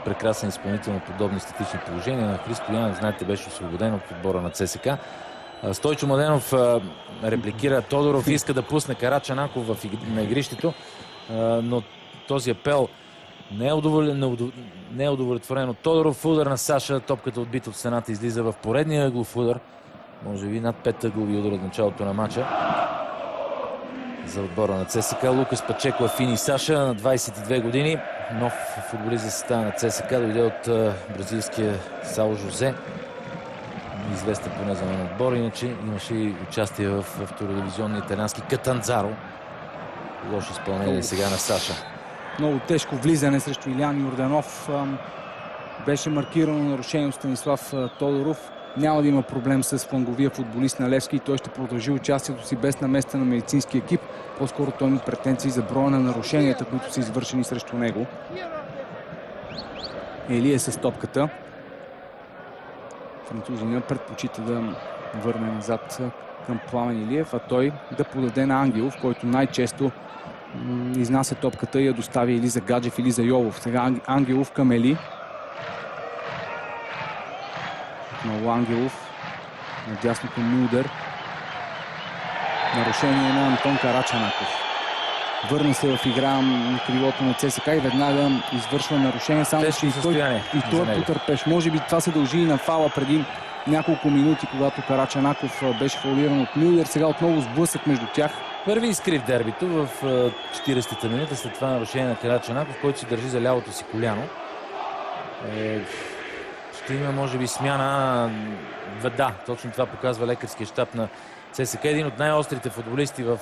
прекрасен изпълнител на подобни статични положения. На Христо Янев, знаете, беше освободен от отбора на ЦСКА. Стойчо Младенов репликира Тодоров, иска да пусне Карачанаков на игрището, но този апел не е удовлетворен от Тодоров. Удар на Саша, топката отбита от стената, излиза в поредния ъглов удар. Може би над 5 ъглови удар от началото на матча за отбора на ЦСКА. Лукас Пачеко, Фини Саша на 22 години. Нов футболист за състава на ЦСКА, дойде от бразилския Сао Жозе. Известен поне за мен отбор, иначе имаше и участие в втородивизионния италиански Катанзаро. Лошо изпълнение сега на Саша. Много тежко влизане срещу Илян Йорданов. Беше маркирано нарушение от Станислав Тодоров. Няма да има проблем с фланговия футболист на Левски и той ще продължи участието си без наместа на медицински екип. По-скоро той има претенции за броя на нарушенията, които са извършени срещу него. Ели е с топката. Французина предпочита да върне назад към Пламен Илиев, а той да подаде на Ангелов, който най-често изнася топката и я достави или за Гаджев, или за Йолов. Сега Ангелов към Ели. Много Ангелов. Надясно към Мюлдер. Нарушение на Антон Карачанаков. Върна се в игра на крилото на ЦСКА и веднага извършва нарушение. Само че и той потърпеш. Може би това се дължи и на фала преди няколко минути, когато Карачанаков беше фаулиран от Мюлдер. Сега отново сблъсък между тях. Първи изкрив дербито в 40-та минута след това нарушение на Карачанаков, който се държи за лявото си коляно. Ще има, може би, смяна. Да, точно това показва лекарския щаб на ЦСКА. Един от най-острите футболисти в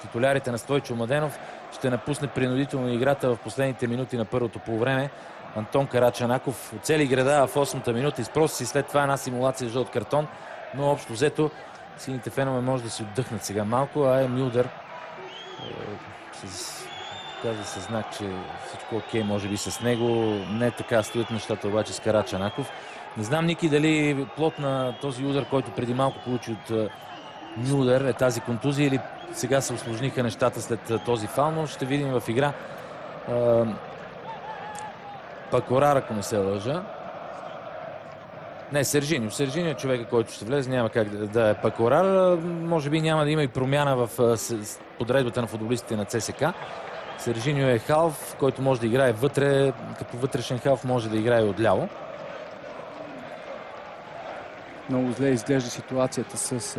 титулярите на Стойчо Младенов ще напусне принудително играта в последните минути на първото полувреме. Антон Карачанаков оцели града в 8-та минута, изпроси си след това една симулация жълт картон, но общо взето сините фенове може да си отдъхнат сега малко, а Мюлдер казва със знак, че всичко окей, може би с него. Не така стоят нещата обаче с Карачанаков. Не знам, Ники, дали плод на този удар, който преди малко получи от Мюлдер, е тази контузия или сега се усложниха нещата след този фал, но ще видим в игра. Пакорар, ако не се лъжа. Не, Сержиньо. Сержиньо е човека, който ще влезе. Няма как да е Пакорар. Може би няма да има и промяна в подредбата на футболистите на ЦСКА. Сержиньо е халф, който може да играе вътре. Като вътрешен халф може да играе отляво. Много зле изглежда ситуацията с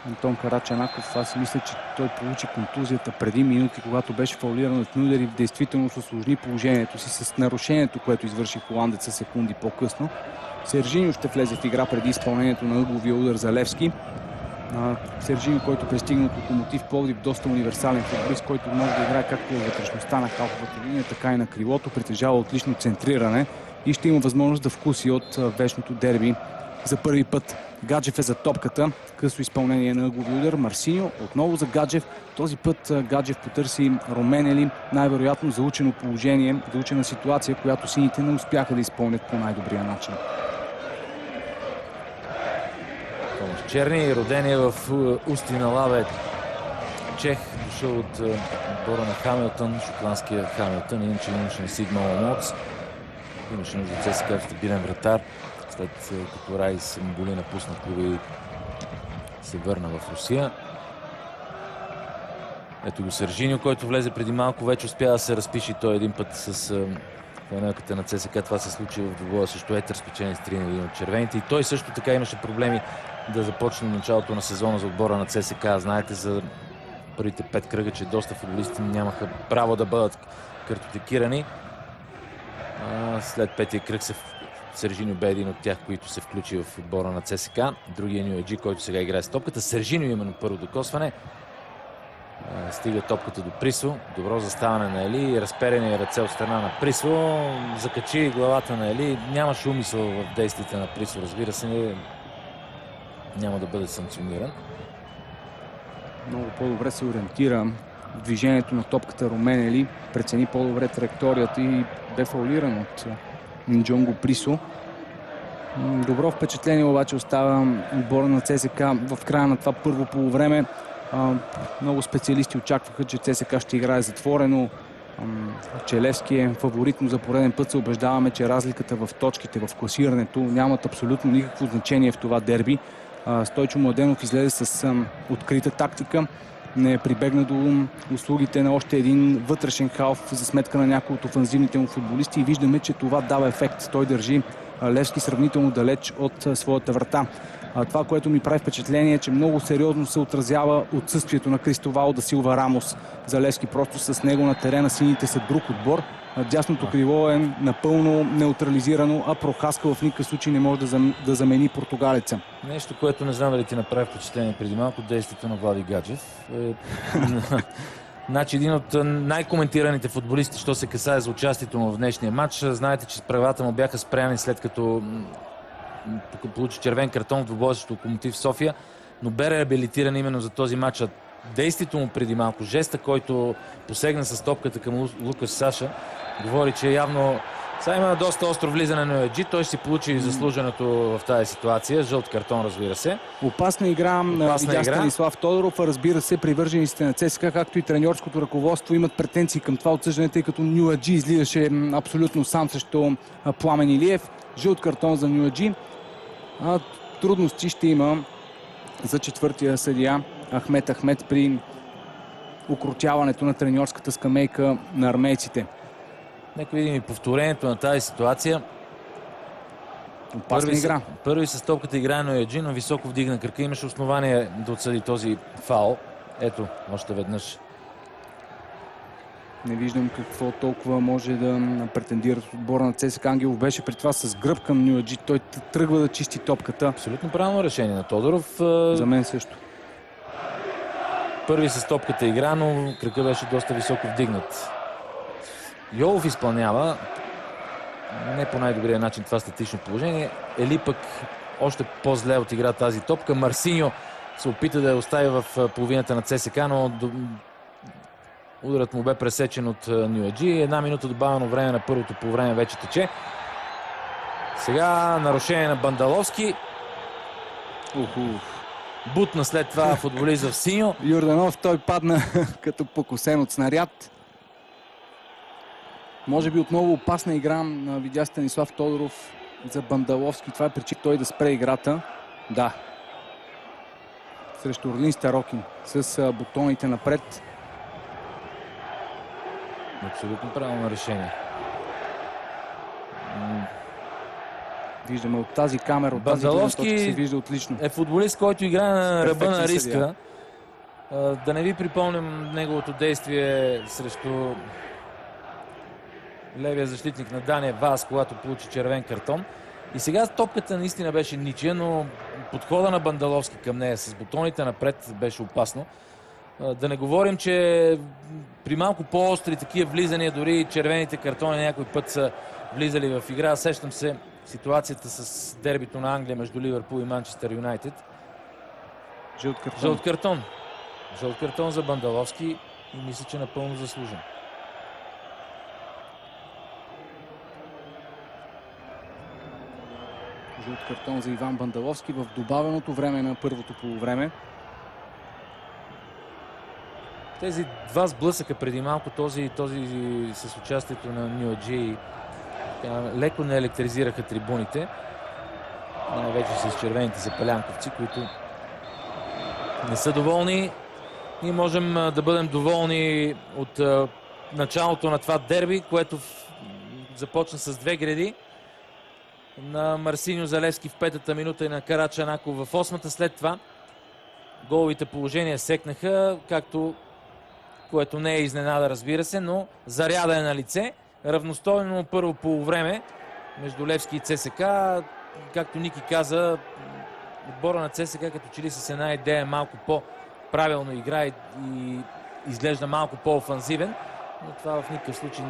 Антон Карачанаков. Аз си мисля, че той получи контузията преди минути, когато беше фаулиран от Мюлдер и действително се усложни положението си с нарушението, което извърши холандеца секунди по-късно. Сержиньо ще влезе в игра преди изпълнението на ъгловия удар за Левски. Сержиньо, който пристигна от Локомотив Пловдив, доста универсален футболист, който може да играе както във вътрешността на халфовата линия, така и на крилото, притежава отлично центриране и ще има възможност да вкуси от вечното дерби за първи път. Гаджев е за топката. Късо изпълнение на ъглови удар. Марсиньо отново за Гаджев. Този път Гаджев потърси Румен Ели. Най-вероятно заучено положение, заучена ситуация, която сините не успяха да изпълнят по най-добрия начин. Помощ черни. Роден е в Устина Лаве, чех, дошъл от отбора на Хамилтън, шотландския Хамилтън, иначе имаше на Сигма Моц. Имаше нужда от ЦСКА стабилен вратар, след като Райс Мболи напусна клуба и се върна в Русия. Ето го Сержиньо, който влезе преди малко, вече успя да се разпише той един път с фанелката на ЦСКА. Това се случи в двубоя срещу Етър, спечелен с 3-1 от червените. И той също така имаше проблеми да започне началото на сезона за отбора на ЦСКА. Знаете за първите 5 кръга, че доста футболисти нямаха право да бъдат картотекирани. След петия кръг Сержиньо бе един от тях, които се включи в отбора на ЦСКА. Другия Нюеджи, който сега играе с топката. Сержиньо именно първо докосване. Стига топката до Присо. Добро заставане на Ели. Разперени ръце от страна на Присо. Закачи главата на Ели. Нямаше умисъл в действията на Присо. Разбира се, няма да бъде санкциониран. Много по-добре се ориентира в движението на топката Румен Ели. Прецени по-добре траекторията и бе фаулиран от Нджонго Присо. Добро впечатление обаче остава отбора на ЦСКА в края на това първо полувреме. Много специалисти очакваха, че ЦСКА ще играе затворено. Челевски е фаворит, но за пореден път се убеждаваме, че разликата в точките, в класирането нямат абсолютно никакво значение в това дерби. Стойчо Младенов излезе с открита тактика. Не прибегна до услугите на още един вътрешен халф за сметка на някои от офанзивните му футболисти и виждаме, че това дава ефект. Той държи Левски сравнително далеч от своята врата. Това, което ми прави впечатление, е, че много сериозно се отразява отсъствието на Кристовал да Силва Рамос за Левски. Просто с него на терена сините са друг отбор. Дясното крило е напълно неутрализирано, а Прохаска в никакъв случай не може да замени португалеца. Нещо, което не знам дали ти направи впечатление преди малко, действието на Влади Гаджев. Значи един от най-коментираните футболисти, що се касае за участието му в днешния матч. Знаете, че правилата му бяха спряни след като получи червен картон в двубоя срещу Локомотив София, но бе реабилитиран именно за този матч. Действието му преди малко, жеста, който посегна с топката към Лукаш Саша, говори, че явно сега има доста остро влизане на Нюеджи. Той си получи заслуженото в тази ситуация. Жълт картон, разбира се. Опасна игра на Станислав Тодоров. Разбира се, привържениците на ЦСКА, както и треньорското ръководство, имат претенции към това отсъждане, тъй като Нюеджи излизаше абсолютно сам срещу Пламен Илиев. Жълт картон за Нюеджи. Трудности ще има за четвъртия съдия Ахмед при укротяването на треньорската скамейка на армейците. Нека видим и повторението на тази ситуация. Опасна игра. Първи с топката играе Нюеджи, но високо вдигна крака. Имаше основание да отсъди този фаул. Ето, още веднъж. Не виждам какво толкова може да претендират отбора на ЦСКА. Ангелов беше при това с гръб към Нюеджи. Той тръгва да чисти топката. Абсолютно правилно решение на Тодоров. За мен също. Първи с топката игра, но крака беше доста високо вдигнат. Йолов изпълнява не по най-добрия начин това статично положение. Ели пък още по-зле отигра тази топка. Марсиньо се опита да я остави в половината на ЦСКА, но ударът му бе пресечен от Нюеджи. Една минута добавено време на първото полувреме вече тече. Сега нарушение на Бандаловски. Бутна след това футболист в синьо. Йорданов, той падна като покосен от снаряд. Може би отново опасна игра видя Станислав Тодоров за Бандаловски. Това е причина той да спре играта. Да. Срещу Орлин Старокин с бутоните напред. Абсолютно правилно решение. Виждаме от тази камера, от тази гледна точка се вижда отлично. Е футболист, който играе на ръба на риска. Да не ви припомням неговото действие срещу левия защитник на Дания Ваз, когато получи червен картон. И сега топката наистина беше ничия, но подхода на Бандаловски към нея с бутоните напред беше опасно. Да не говорим, че при малко по-остри такива влизания, дори червените картони някой път са влизали в игра. Сещам се ситуацията с дербито на Англия между Ливърпул и Манчестър Юнайтед. Жълт картон. Жълт картон за Бандаловски и мисля, че напълно заслужен. Жълт картон за Иван Бандаловски в добавеното време на първото полувреме. Тези два сблъсъка преди малко, този с участието на Нюаджи, леко не електризираха трибуните. Най-вече с червените запалянковци, които не са доволни. Ние можем да бъдем доволни от началото на това дерби, което започна с две греди на Марсиньо Залевски в 5-та минута и на Карачанаков в 8-та. След това головите положения секнаха, което не е изненада, разбира се, но заряда е на лице. Равностойно първо полувреме между Левски и ЦСК. Както Ники каза, отбора на ЦСК като че ли с една идея малко по-правилно играе и изглежда малко по-офанзивен. Но това в никакъв случай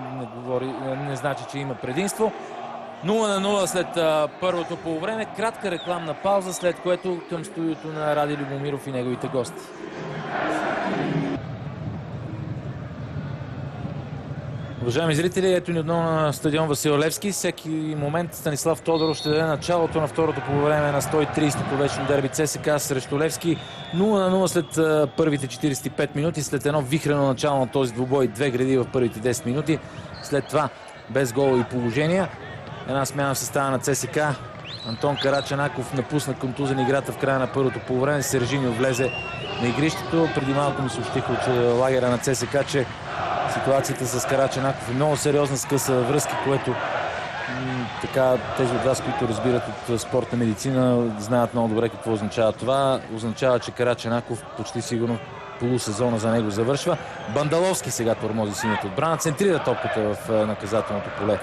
не значи, че има предимство. 0-0 след първото полувреме. Кратка рекламна пауза, след което към студиото на Ради Любомиров и неговите гости. Уважаеми зрители, ето ни отново на стадион Васил Левски. Всеки момент Станислав Тодоров ще даде началото на второто полувреме на 130-то вечно дерби ЦСКА срещу Левски. 0-0 след първите 45 минути, след едно вихрено начало на този двубой, две греди в първите 10 минути. След това без голови положения. Една смяна в състава на ЦСКА. Антон Карачанаков напусна контузен играта в края на първото полувреме. Сержиньо влезе на игрището. Преди малко ми съобщиха от лагера на ЦСКА, че ситуацията с Карачанаков е много сериозна, скъса връзки, което така тези от вас, които разбират от спортна медицина, знаят много добре какво означава това. Означава, че Карачанаков почти сигурно полусезона за него завършва. Бандаловски сега тормози синята отбрана. Центрира топката в наказателното поле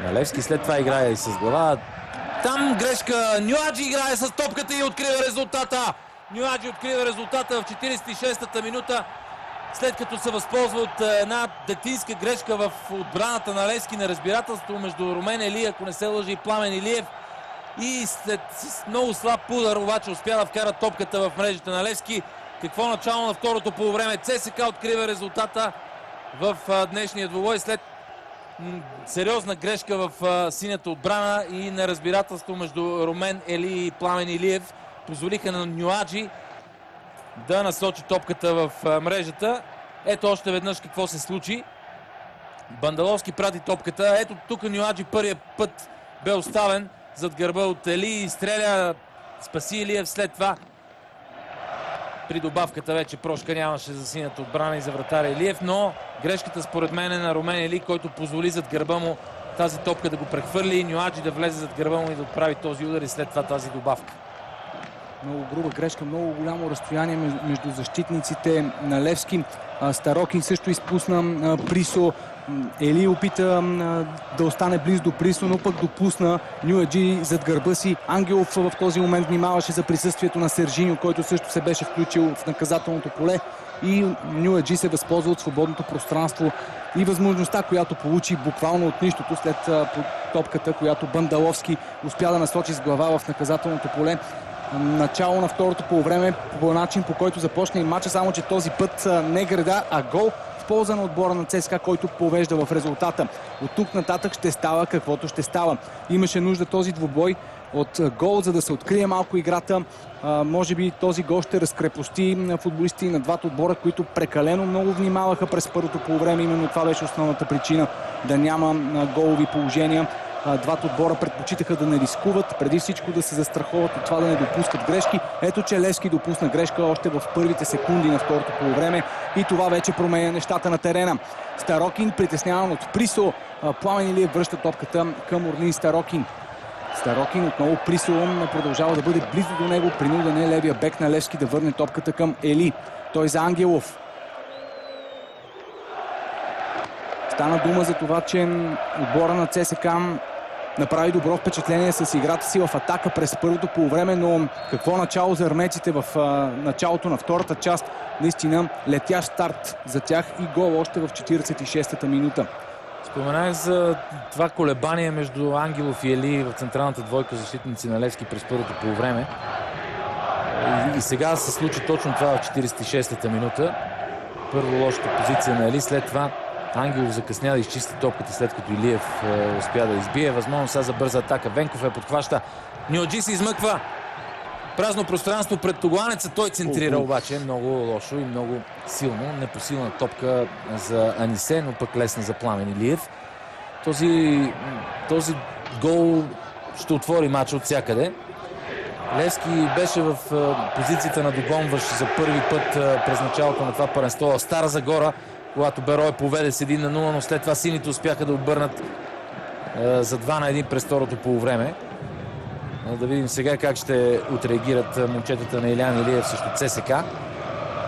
на Левски. След това играе и с глава. Там грешка. Нюаджи играе с топката и открива резултата. Нюаджи открива резултата в 46-та минута. След като се възползва от една детинска грешка в отбраната на Левски, на разбирателство между Румен Ели, ако не се лъжи, и Пламен Илиев. И след много слаб удар обаче успя да вкара топката в мрежата на Левски. Какво начало на второто полувреме? ЦСКА открива резултата в днешния двубой след сериозна грешка в синята отбрана и неразбирателство между Румен Ели и Пламен Илиев. Позволиха на Нюаджи да насочи топката в мрежата. Ето още веднъж какво се случи. Бандаловски прати топката. Ето тук Нюаджи първия път бе оставен зад гърба от Ели и стреля, спаси Илиев. След това при добавката вече прошка нямаше за синята отбрана и за вратаря Илиев, но грешката според мен е на Румен Ели, който позволи зад гърба му тази топка да го прехвърли, Нюаджи да влезе зад гърба му и да отправи този удар и след това тази добавка. Много груба грешка, много голямо разстояние между защитниците на Левски. Старокин също изпусна Присо. Ели опита да остане близо до Присо, но пък допусна Нюаджи зад гърба си. Ангелов в този момент внимаваше за присъствието на Сержиньо, който също се беше включил в наказателното поле. И Нюаджи се възползва от свободното пространство и възможността, която получи буквално от нищото след топката, която Бандаловски успя да насочи с глава в наказателното поле. Начало на второто полувреме по начин, по който започна и матча, само че този път не греда, а гол в полза на отбора на ЦСКА, който повежда в резултата. От тук нататък ще става каквото ще става. Имаше нужда този двубой от гол, за да се открие малко играта. Може би този гол ще разкрепости футболисти на двата отбора, които прекалено много внимаваха през първото полувреме. Именно това беше основната причина да няма голови положения. Двата отбора предпочитаха да не рискуват, преди всичко да се застраховат от това да не допускат грешки. Ето, че Левски допусна грешка още в първите секунди на второто полувреме и това вече променя нещата на терена. Старокин, притесняван от Присо, Пламен Илиев връща топката към Орлин Старокин. Старокин отново Присо продължава да бъде близо до него, принуден е левия бек на Левски да върне топката към Ели. Той за Ангелов. Стана дума за това, че отбора на ЦСКА направи добро впечатление с играта си в атака през първото полувреме, но какво начало за армейците в началото на втората част. Наистина летящ старт за тях и гол още в 46-та минута. Споменах за това колебание между Ангелов и Ели в централната двойка защитници на Левски през първото полувреме. И сега се случи точно това в 46-та минута. Първо лошата позиция на Ели, след това Ангелов закъсня да изчисти топката, след като Илиев успя да избие. Възможно сега за бърза атака. Венков я подхваща. Ниоджи се измъква. Празно пространство пред тогуанеца. Той центрира обаче много лошо и много силно. Непосилна топка за Анисе, но пък лесна за Пламен Илиев. Този гол ще отвори матча от всякъде. Левски беше в позицията на догонващ за първи път през началото на това първенство в Стара Загора, когато Берой поведе с 1-0, но след това сините успяха да обърнат за 2-1 през второто полувреме. Да видим сега как ще отреагират момчетата на Илян Илиев срещу ЦСК.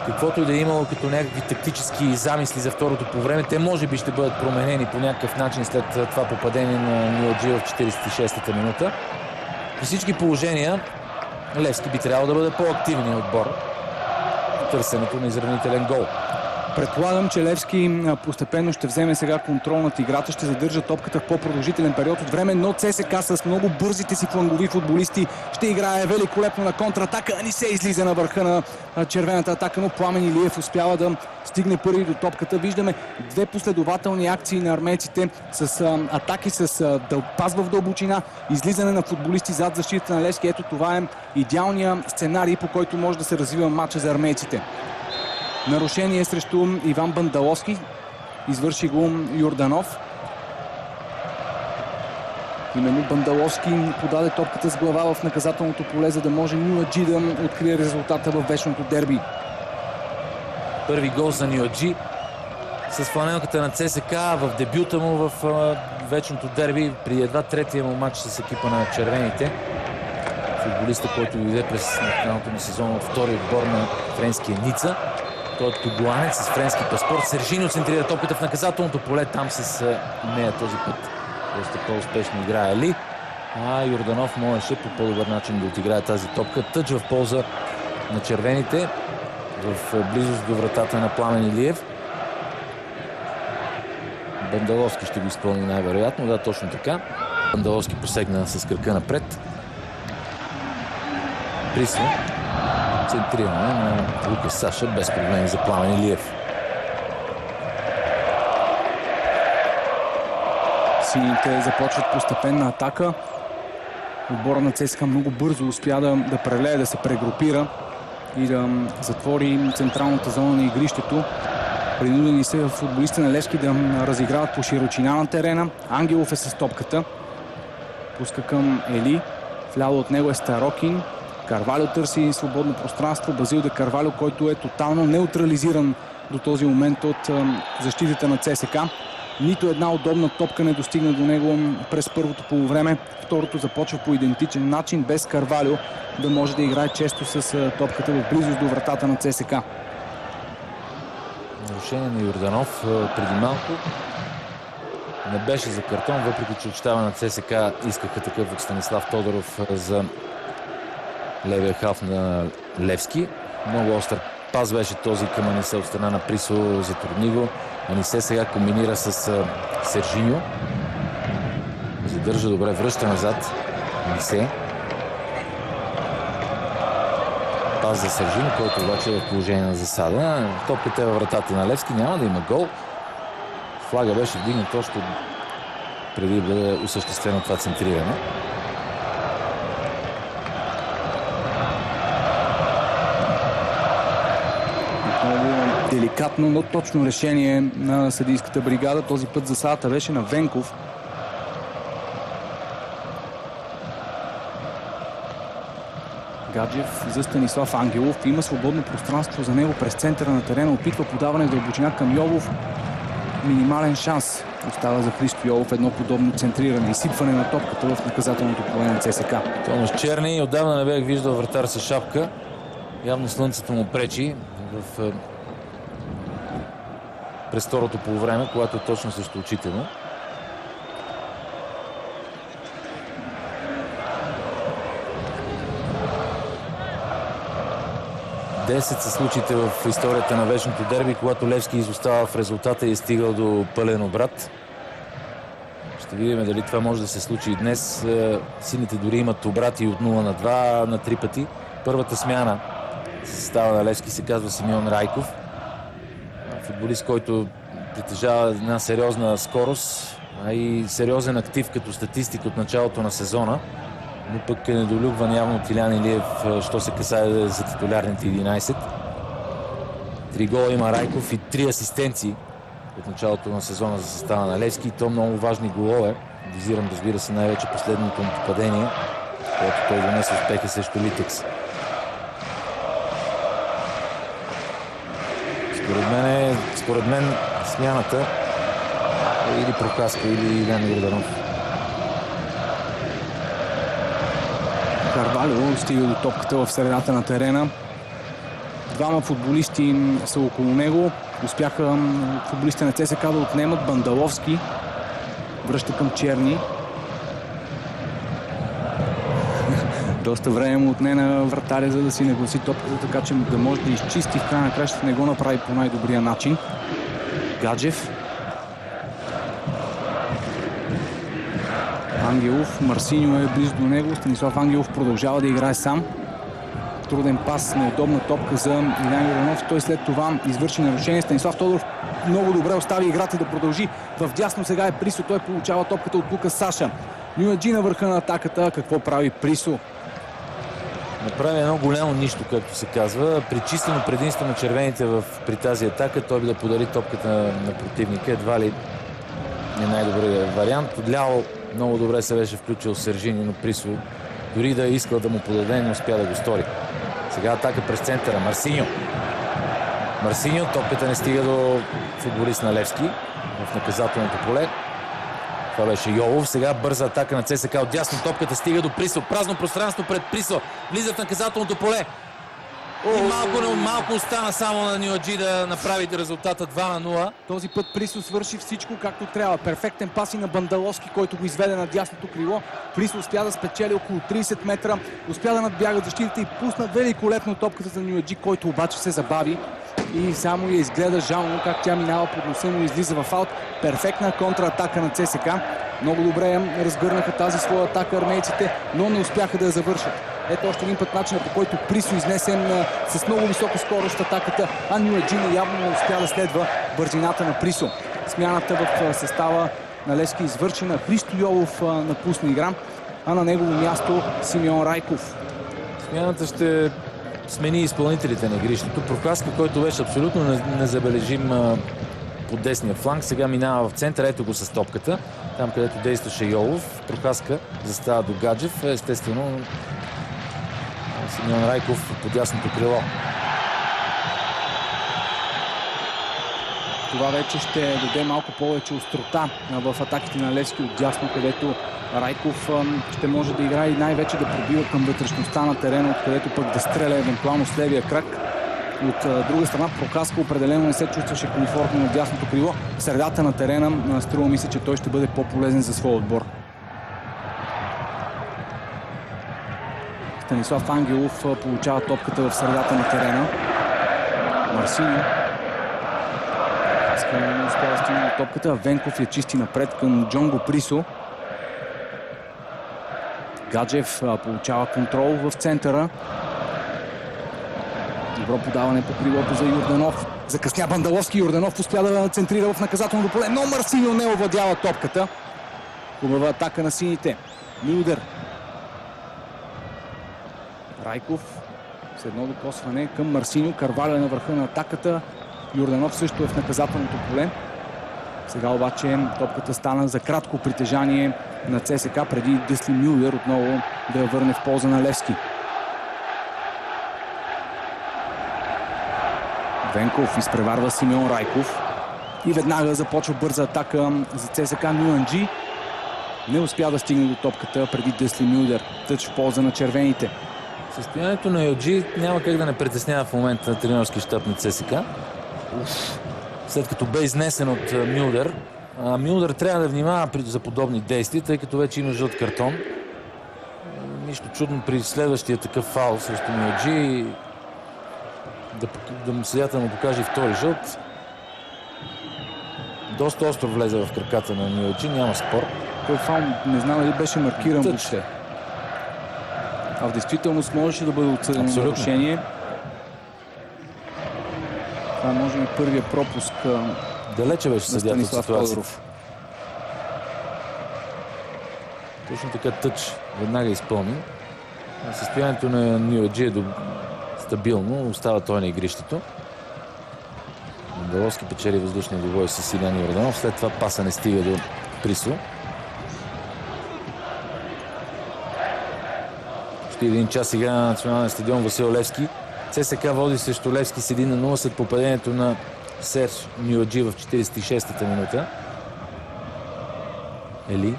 Каквото и да е имало като някакви тактически замисли за второто полувреме, те може би ще бъдат променени по някакъв начин след това попадение на Ниоджи в 46-та минута. При всички положения Левски би трябвало да бъде по-активният отбор в търсенето на изравнителен гол. Предполагам, че Левски постепенно ще вземе сега контрол над играта, ще задържа топката в по-продължителен период от време, но ЦСКА с много бързите си флангови футболисти ще играе великолепно на контратака. Не се излиза на върха на червената атака, но Пламен Илиев успява да стигне първи до топката. Виждаме две последователни акции на армейците с атаки с пас в дълбочина, излизане на футболисти зад защита на Левски. Ето това е идеалният сценарий, по който може да се развива матча за армейците. Нарушение срещу Иван Бандаловски. Извърши го Йорданов. Именно Бандаловски подаде топката с глава в наказателното поле, за да може Ниоджи да открие резултата в вечното дерби. Първи гол за Ниоджи с фланелката на ЦСКА в дебюта му в вечното дерби при едва третия му матч с екипа на червените. Футболиста, който дойде през началото на сезона от втори отбор на френския Ница. Той е тогуанец с френски паспорт. Сержиньо центрира топката в наказателното поле. Там с нея този път доста по-успешно играе Ли. А Йорданов можеше по по-добър начин да отиграе тази топка. Тъч в полза на червените в близост до вратата на Пламен Илиев. Бандаловски ще го изпълни най-вероятно. Да, точно така. Бандаловски посегна с кръка напред. Присо. Центриране на Лукас Саша без проблеми за Пламен Илиев. Сините започват постепенна атака. Отбора на ЦСКА много бързо успя да прелее, да се прегрупира и да затвори централната зона на игрището. Принудени са футболисти на Левски да разиграват по широчина на терена. Ангелов е с топката. Пуска към Ели. Вляво от него е Старокин. Карвалио търси свободно пространство. Базил де Карвалио, който е тотално неутрализиран до този момент от защитата на ЦСКА. Нито една удобна топка не достигна до него през първото полувреме. Второто започва по идентичен начин, без Карвалио да може да играе често с топката в близост до вратата на ЦСКА. Нарушение на Йорданов преди малко. Не беше за картон, въпреки че отщава на ЦСКА искаха такъв от Станислав Тодоров за левия халф на Левски. Много остър пас беше този към Анисе от страна на Присо, затрудни го. Анисе сега комбинира с Сержиньо. Задържа добре, връща назад Анисе. Пас за Сержиньо, който обаче е в положение на засада. Топката е във вратата на Левски, няма да има гол. Флага беше вдигнат още преди да бъде осъществено това центриране. Деликатно, но точно решение на съдийската бригада. Този път засадата беше на Венков. Гаджев за Станислав Ангелов. Има свободно пространство за него през центъра на терена. Опитва подаване в дълбочина към Йолов. Минимален шанс остава за Христо Йолов. Едно подобно центриране. Изсипване на топката в наказателното поле на ЦСКА. Томас Черни. Отдавна не бях виждал вратар с шапка. Явно слънцето му пречи в през второто полувреме, когато е точно срещу очите му. Десет са случаите в историята на вечното дерби, когато Левски изостава в резултата и е стигал до пълен обрат. Ще видим дали това може да се случи и днес. Сините дори имат обрати от 0 на 2 на 3 пъти. Първата смяна състава на Левски се казва Симеон Райков. Футболист, който притежава една сериозна скорост, а и сериозен актив като статистик от началото на сезона. Но пък е недолюбван явно от Илян Илиев, що се касае за титулярните 11. 3 гола има Райков и 3 асистенции от началото на сезона за състава на Левски. И то много важни голове. Визирам, разбира се, най-вече последното му попадение, което той донесе успеха срещу Литекс. Според мен смяната е или Прокаска, или Илян Йорданов. Карвалио стига до топката в средата на терена. Двама футболисти са около него. Успяха футболистите на ЦСКА да отнемат. Бандаловски връща към Черни. Доста време му отне на вратаря, за да си нагласи топката, така че да може да изчисти. В края на кращата не го направи по най-добрия начин. Гаджев. Ангелов. Марсиньо е близо до него. Станислав Ангелов продължава да играе сам. Труден пас, неудобна топка за Илян Йорданов. Той след това извърши нарушение. Станислав Тодоров много добре остави играта да продължи. В дясно сега е Присо. Той получава топката от Лукас Саша. Нюаджи на върха на атаката. Какво прави Присо? Направи едно голямо нищо, както се казва. Причистено предимство на червените при тази атака. Той би да подари топката на противника. Едва ли не най-добрият вариант. Отляво много добре се беше включил Сержини, но Присо дори да е искал да му подаде, не успя да го стори. Сега атака през центъра. Марсиньо, топката не стига до футболист на Левски в наказателното поле. Това беше Йолов. Сега бърза атака на ЦСКА от дясно. Топката стига до Присо. Празно пространство пред Присо. Влиза в наказателното поле. И малко остана само на Нюаджи да направи резултата 2-0. Този път Присо свърши всичко както трябва. Перфектен пас и на Бандаловски, който го изведе на дясното крило. Присо успя да спечели около 30 метра. Успя да надбяга защитите и пусна великолепно топката за Нюаджи, който обаче се забави. И само я изгледа жално как тя минава под носа му и излиза в аут. Перфектна контратака на ЦСКА. Много добре разгърнаха тази своя атака армейците, но не успяха да я завършат. Ето още един път начинът, по който Присо изнесе с много висока скорост атаката, а Нюаджи явно не успя да следва бързината на Присо. Смяната в състава на Левски извършена. Христо Йолов напусна игра, а на негово място Симеон Райков. Смяната ще смени изпълнителите на игрището. Прокаска, който беше абсолютно незабележим по десния фланг, сега минава в центъра. Ето го с топката. Там, където действаше Йолов. Прокаска застава до Гаджев. Естествено, Симеон Райков по дясното крило. Това вече ще даде малко повече острота в атаките на Левски от дясно, където Райков ще може да играе и най-вече да пробива към вътрешността на терена, откъдето пък да стреля евентуално с левия крак. От друга страна, Прокаска определено не се чувстваше комфортно на дясното крило. В средата на терена струва ми се, че той ще бъде по-полезен за своя отбор. Станислав Ангелов получава топката в средата на терена. Марсиньо не успява да стигне на топката. Венков я чисти напред към Джонго Присо. Гаджев получава контрол в центъра. Добро подаване по крилото за Йорданов. Закъсня Бандаловски. Йорданов успя да центрира в наказателното поле, но Марсиньо не овладява топката. Хубава атака на сините. Милдер. Райков с едно докосване към Марсиньо. Карвалио на върха на атаката. Йорданов също е в наказателното поле. Сега обаче топката стана за кратко притежание на ЦСКА, преди Десли Мюллер отново да я върне в полза на Левски. Венков изпреварва Симеон Райков и веднага започва бърза атака за ЦСКА. Нюаджи не успя да стигне до топката преди Десли Мюллер. Тъч в полза на червените. Състоянието на Нюаджи няма как да не притеснява в момента на тренерски щаб на ЦСКА. След като бе изнесен от Мюлдер. Мюлдер трябва да внимава за подобни действия, тъй като вече има жълт картон. Нищо чудно при следващия такъв фаул срещу Нюаджи да му съдията му покаже втори жълт. Доста остро влезе в краката на Нюаджи, няма спор. Той фаул не знам дали беше маркиран въобще. А в действителност можеше да бъде отсъдено нарушение. Това може би първия пропуск Далече беше съдията от Станислав ситуацията. Тодоров. Точно така тъч веднага изпълни. Състоянието на Нюаджи е стабилно, остава той на игрището. Мандаловски печели въздушния двубой с Илян Йорданов. След това паса не стига до Присо. Почти един час игра на националния стадион Васил Левски. ЦСКА води срещу Левски с 1-0 след попадението на Серж Нюаджи в 46-та минута. Ели.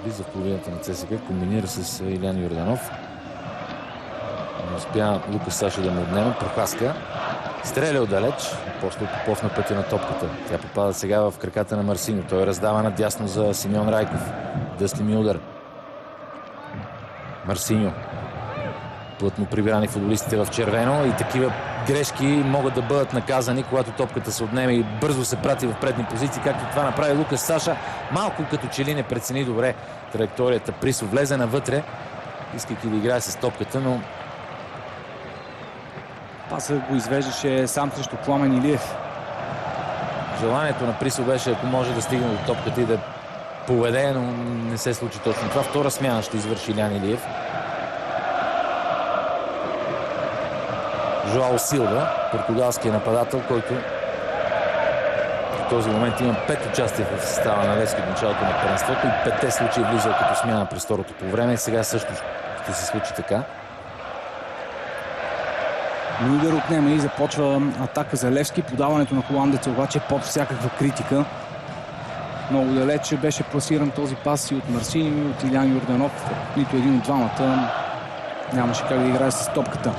Влиза в половината на ЦСКА, комбинира с Илян Йорданов. Не успя Лукас Саша да му отнеме. Прохаска. Стреля отдалеч. Апостол Попов на пътя на топката. Тя попада сега в краката на Марсиньо. Той раздава надясно за Симеон Райков. Дъсти Милдър. Марсиньо. Плътно прибрани футболистите в червено и такива грешки могат да бъдат наказани, когато топката се отнеме и бързо се прати в предни позиции, както това направи Лукас Саша. Малко като че ли не прецени добре траекторията. Присо влезе навътре, искайки да играе с топката, но Паса го извеждаше сам срещу Пламен Илиев. желанието на Присо беше, ако може да стигне до топката и да поведе, но не се случи точно това. Втора смяна ще извърши Илян Илиев. Жоао Силва, португалския нападател, който в този момент има 5 участия в състава на Левски от началото на първенството и 5 случаи влизал като смяна през второто по време. Сега също ще се случи така. Милдър отнема и започва атака за Левски. Подаването на холандеца обаче под всякаква критика. Много далече беше пласиран този пас и от Марсиньо и от Илян Йорданов. Нито един от двамата нямаше как да играе с топката.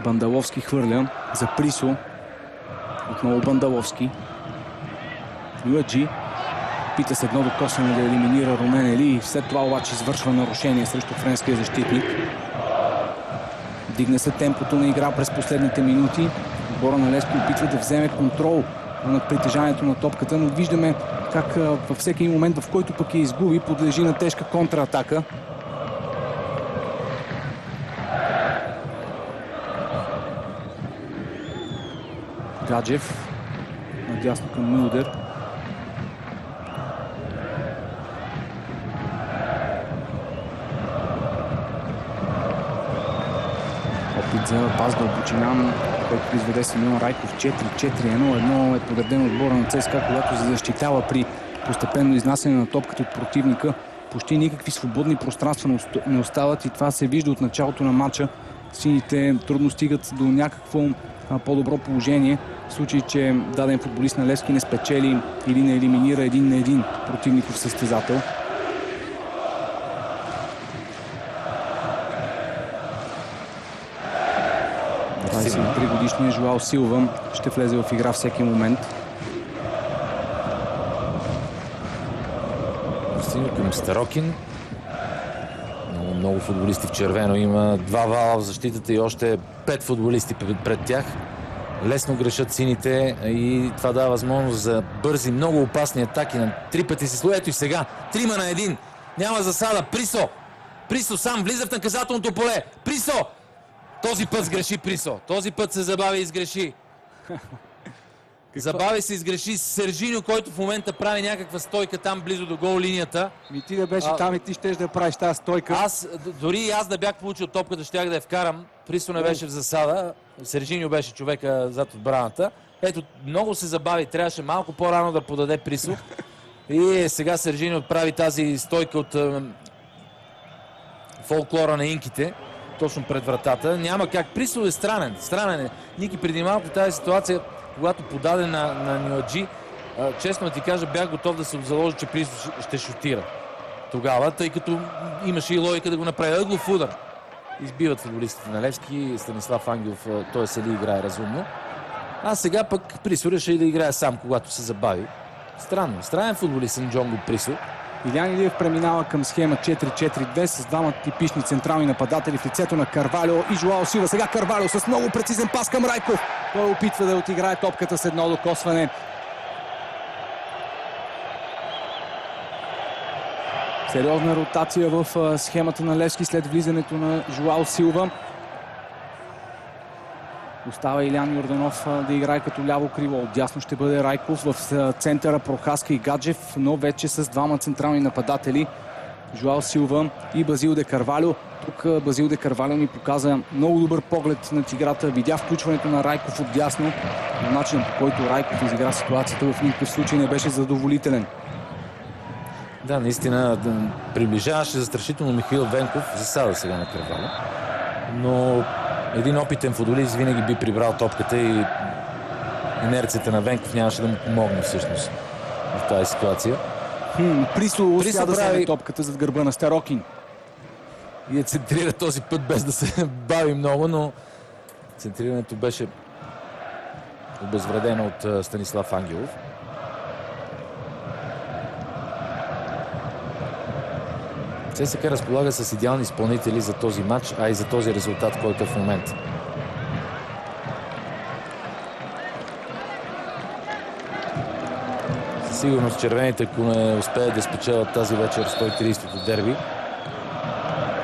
Бандаловски хвърля за Присо. Отново Бандаловски. Нюаджи пита с едно докосване да елиминира Румен Ели. След това обаче извършва нарушение срещу френския защитник. Дигна се темпото на игра през последните минути. Отбора на Левски опитва да вземе контрол над притежанието на топката, но виждаме как във всеки един момент, в който пък я изгуби, подлежи на тежка контратака. Гаджев надясно към Милдър. Опит за пас дълбочина, който произведе Симеон Райков. 4-4-1 е подреден отбора на ЦСКА, когато се защитава при постепенно изнасяне на топката от противника. Почти никакви свободни пространства не остават и това се вижда от началото на матча. Сините трудно стигат до някакво по-добро положение, в случай, че даден футболист на Левски не спечели или не елиминира 1-1 противников състезател. 23-годишният Жоао Силва ще влезе в игра всеки момент. Марсиньо към Старокин. Много футболисти в червено. Има 2 вала в защитата и още 5 футболисти пред тях. Лесно грешат сините и това дава възможност за бързи, много опасни атаки. На 3 пъти се слоето и сега 3 на 1. Няма засада. Присо. Присо сам влиза в наказателното поле. Присо! Този път сгреши Присо. Този път се забави и сгреши. Забави се и сгреши Сержиньо, който в момента прави някаква стойка там близо до гол линията. Ти да беше там и ти щеш да правиш тази стойка. Дори и аз да бях получил топката, щях да я вкарам. Присо не беше в засада. Сержиньо беше човека зад отбраната. Ето, много се забави. Трябваше малко по-рано да подаде Присо. И сега Сержиньо прави тази стойка от фолклора на инките. Точно пред вратата. Няма как. Присо е странен. Странен е. Ники преди малко тази ситуация, когато подаде на Нюаджи, честно ти кажа, бях готов да се заложи, че Присо ще шутира тогава, тъй като имаше и логика да го направи. Ъглов удар. Избиват футболистите на Левски. Станислав Ангелов, той се ли играе разумно. А сега пък Присо реши да играе сам, когато се забави. Странно. Странен футболист Джонго Присо. Илян Илиев преминава към схема 4-4-2 с двама типични централни нападатели в лицето на Карвалио и Жоао Силва. Сега Карвалио с много прецизен пас към Райков. Той опитва да отиграе топката с едно докосване. Сериозна ротация в схемата на Левски след влизането на Жоао Силва. Остава Илян Йорданов да играе като ляво крило. Отдясно ще бъде Райков, в центъра Прохаска и Гаджев, но вече с двама централни нападатели. Жоао Силва и Базил де Карвалио. Тук Базил де Карвалио ни показа много добър поглед над играта. Видя включването на Райков отдясно, но начинът, по който Райков изигра ситуацията, в никакъв случай не беше задоволителен. Да, наистина приближаваше застрашително Михаил Венков. Засада сега на Карвалио. Но един опитен футболист винаги би прибрал топката и инерцията на Венков нямаше да му помогне всъщност в тази ситуация. Присо успя да вземе топката зад гърба на Старокин. И центрира този път без да се бави много, но центрирането беше обезвредено от Станислав Ангелов. ЦСК разполага с идеални изпълнители за този матч, а и за този резултат, който е в момента. Със сигурност червените, ако не успеят да спечелят тази вечер 130-то дерби,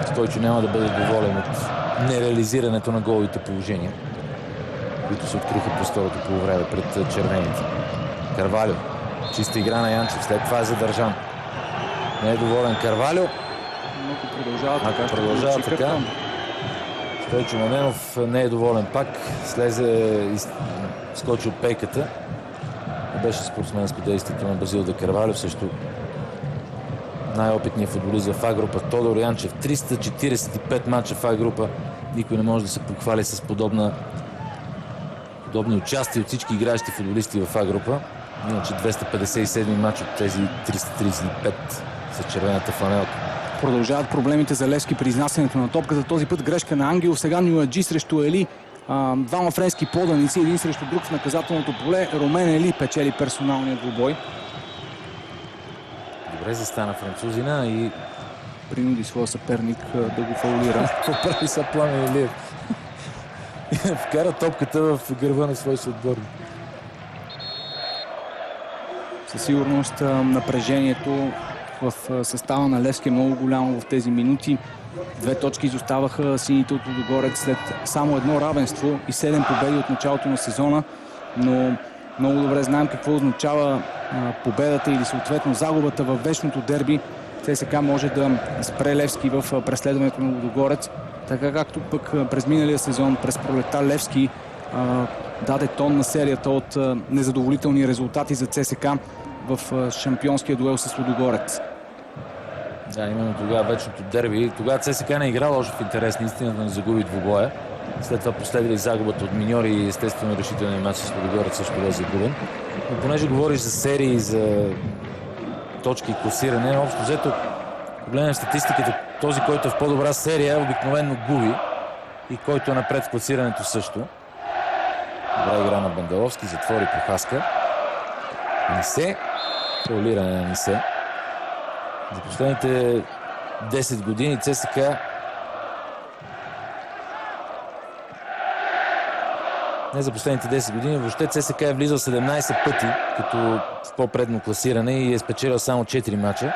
Стойчо няма да бъде доволен от нереализирането на головите положения, които се откриха през второто полувреме пред червените. Карвалио. Чиста игра на Янчев. След това е задържан. Не е доволен Карвалио. Продължава така. Стойчо Младенов не е доволен пак. Слезе и скочи от пейката. Беше спортсменско действието на Базил де Карвалио. Също най-опитният футболист в А-група Тодор Янчев. 345 мача в А-група. Никой не може да се похвали с подобни участия от всички играещи футболисти в А-група. Иначе 257 мача от тези 335 с червената фланелка. Продължават проблемите за Левски при изнасянето на топката. Този път грешка на Ангел. Сега Нюаджи срещу Ели. Двама френски поданици, един срещу друг в наказателното поле. Ромен Ели печели персоналния двубой. Добре застана французина и принуди своя съперник да го фаулира. Поправи са Пламен Илиев. Вкара топката в гърба на свой съотборник. Със сигурност напрежението в състава на Левски е много голямо в тези минути. 2 точки изоставаха сините от Лудогорец след само едно равенство и 7 победи от началото на сезона, но много добре знаем какво означава победата или съответно загубата във вечното дерби. ЦСКА може да спре Левски в преследването на Лудогорец, така както пък през миналия сезон, през пролетта, Левски даде тон на серията от незадоволителни резултати за ЦСКА в шампионския дуел с Лудогорец. Да, именно тогава вечното дерби. Тогава ЦСКА не играл още в интерес, наистина да не загуби двубоя. След това последва и загубата от Миньори и естествено решителния матч с Лудогорец също бе загубен. Но понеже говориш за серии, за точки и класиране, общо взето, погледнем статистиката, този, който е в по-добра серия, обикновено губи и който е напред в класирането също. Добра игра на Бандаловски, затвори Прохаска. Нисе, фаулиране на Нисе. За последните 10 години ЦСКА не за последните 10 години, въобще ЦСКА е влизал 17 пъти като в по-предно класиране и е спечелил само 4 мача.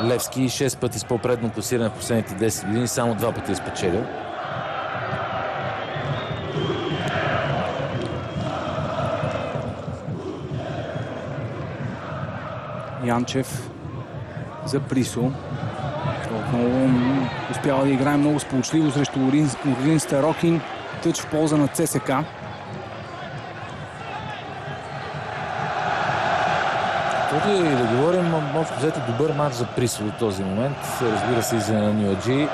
Левски 6 пъти с по-предно класиране в последните 10 години, само 2 пъти е спечелил. Янчев за Присо. Отново успява да играе много сполучливо срещу Орин Старокин. Тъч в полза на ЦСКА. Тук и да говорим, може да взете добър матч за Присо до този момент. Разбира се и за Нюаджи.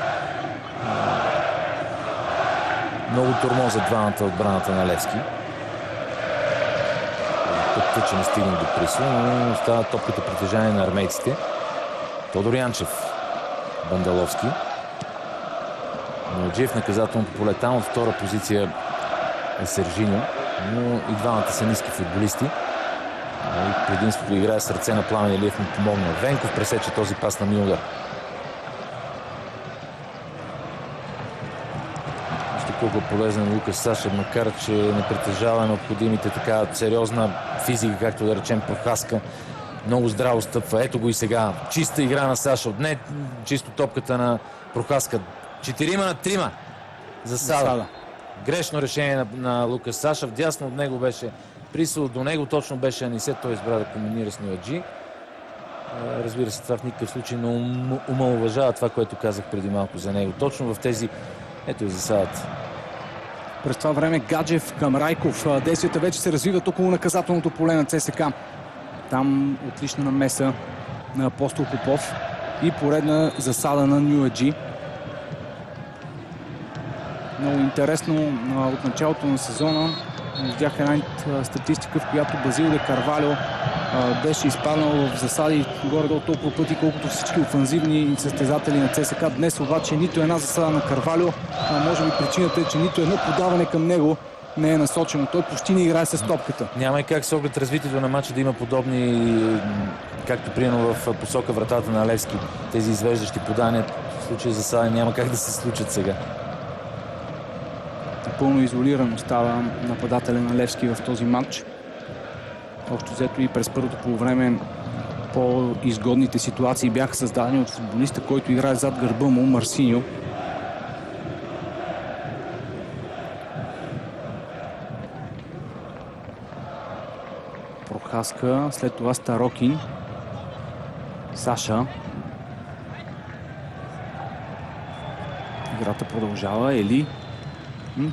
Много тормоза двамата отбраната на Левски. Път че не стигнем до Присо, но остава топката притежание на армейците. Тодор Янчев, Бандаловски. Нюаджи в наказателното поле. Там от втора позиция е Сержиньо, но и двамата са ниски футболисти. И предимството играе с ръце на Пламен Илиев му помогна. Венков пресече този пас на Мюллер. колко е полезен Лукас Саша, макар че не притежава необходимите така сериозна физика, както да речем Прохаска. Много здраво стъпва. Ето го и сега. Чиста игра на Саша. Отне чисто топката на Прохаска. 4 на 3 за Сада. Грешно решение на Лукас Саша. Вдясно от него беше Присо, до него точно беше Анисе. Той избра да комбинира с Нюаджи. Разбира се, това в никакъв случай не омаловажава това, което казах преди малко за него. Точно в тези... Ето и за Садата. През това време Гаджев към Райков. Действията вече се развиват около наказателното поле на ЦСК. Там отлична намеса на Апостол Попов и поредна засада на Нюаджи. Много интересно, от началото на сезона видях една статистика, в която Базил де Карвалио беше изпаднал в засади горе-долу толкова пъти, колкото всички офанзивни състезатели на ЦСКА. Днес обаче нито една засада на Карвалио. Може би причината е, че нито едно подаване към него не е насочено. Той почти не играе с топката. Няма и как с оглед развитието на матча да има подобни, както примерно в посока вратата на Левски. Тези извеждащи подания в случай засада няма как да се случат сега. Напълно изолиран остава нападателя на Левски в този матч. Общо взето и през първото полувреме по-изгодните ситуации бяха създадени от футболиста, който играе зад гърба му, Марсиньо. Прохаска, след това Старокин. Саша. Играта продължава. Ели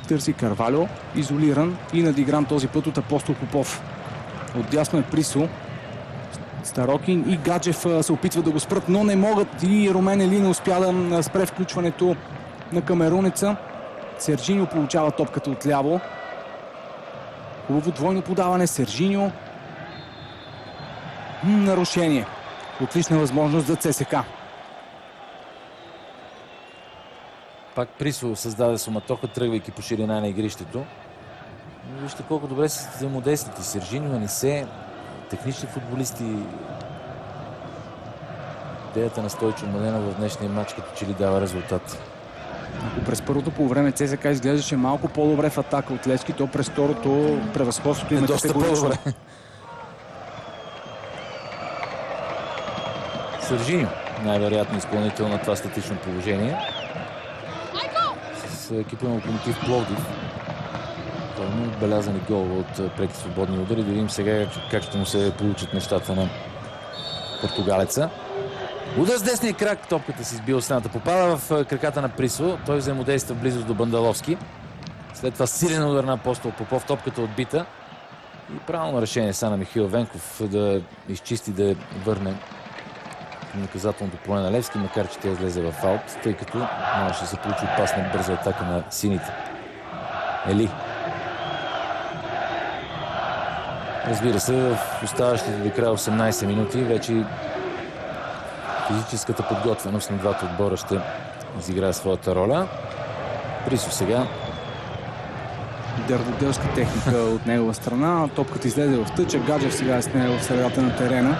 търси Карвалио, изолиран и надигран този път от Апостол Попов. Отдясно е Присо. Старокин и Гаджев се опитват да го спрат, но не могат и Румен Ели не успя да спре включването на камерунеца. Сержиньо получава топката отляво. Хубаво двойно подаване. Сержиньо. Нарушение. Отлична възможност за ЦСКА. Пак Присо създаде суматоха, тръгвайки по ширина на игрището. Вижте колко добре се взаимодействат и Сержиньо, Анисе, технични футболисти. Идеята на Стойчо Младенов в днешния матч като че ли дава резултат. Ако през първото полувреме ЦСКА изглеждаше малко по-добре в атака от Левски, то през второто превъзходството има доста по-добре. Сержиньо, най-вероятно изпълнител на това статично положение. С екипа на Локомотив Пловдив. Пълно отбелязани гол от преки свободни удари. Да видим сега как ще му се получат нещата на португалеца. Удар с десния крак, топката се избива от стената. Попада в краката на Присо. Той взаимодейства в близост до Бандаловски. След това силен удар на Апостол Попов. Топката отбита. И правилно решение са на Михаил Венков да изчисти, да върне наказателното поле на Левски, макар че тя излезе в аут, тъй като можеше да се получи опасна бърза атака на сините. Ели. Разбира се, в оставащите до края 18 минути вече физическата подготвеност на двата отбора ще изиграе своята роля. Присо сега. Дърводелска техника от негова страна. Топката излезе в тъча. Гаджев сега е с нея в средата на терена.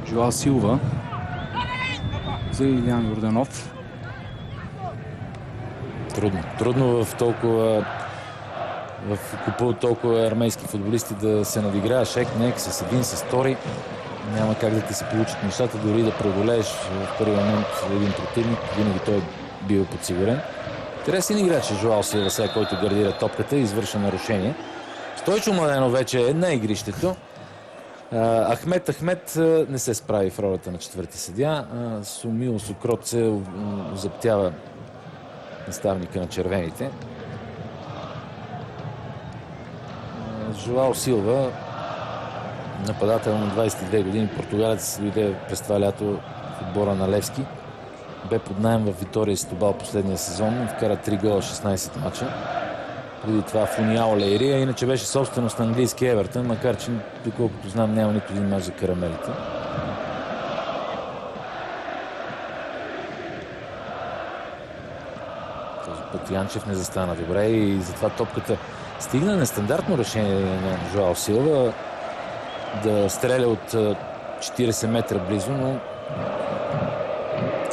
Жоал Силва за Илиян Йорданов. Трудно в купа от толкова армейски футболисти да се надиграеш ек с един, с втори. Няма как да ти се получат нещата, дори да преодолееш в първи момент един противник. Винаги той е бил подсигурен. Интересен играч е Жоал Силва, сега, който гардира топката и извършва нарушение. Стойчо Младенов вече е на игрището. Ахмет не се справи в ролята на четвърти съдия. Сумил Сокрот се заптява наставника на червените. Жоал Силва, нападател на 22 години, португалец, дойде през това лято в отбора на Левски. Бе под наем в Витория Сетобал последния сезон. Вкара 3 гола, 16 мача. Преди това в Униао Лейрия, иначе беше собственост на английски Евертън, макар че, доколкото знам, няма нито един мач за карамелите. Този път Янчев не застана добре и затова топката стигна нестандартно решение на Жоал Силва да стреля от 40 метра близо, но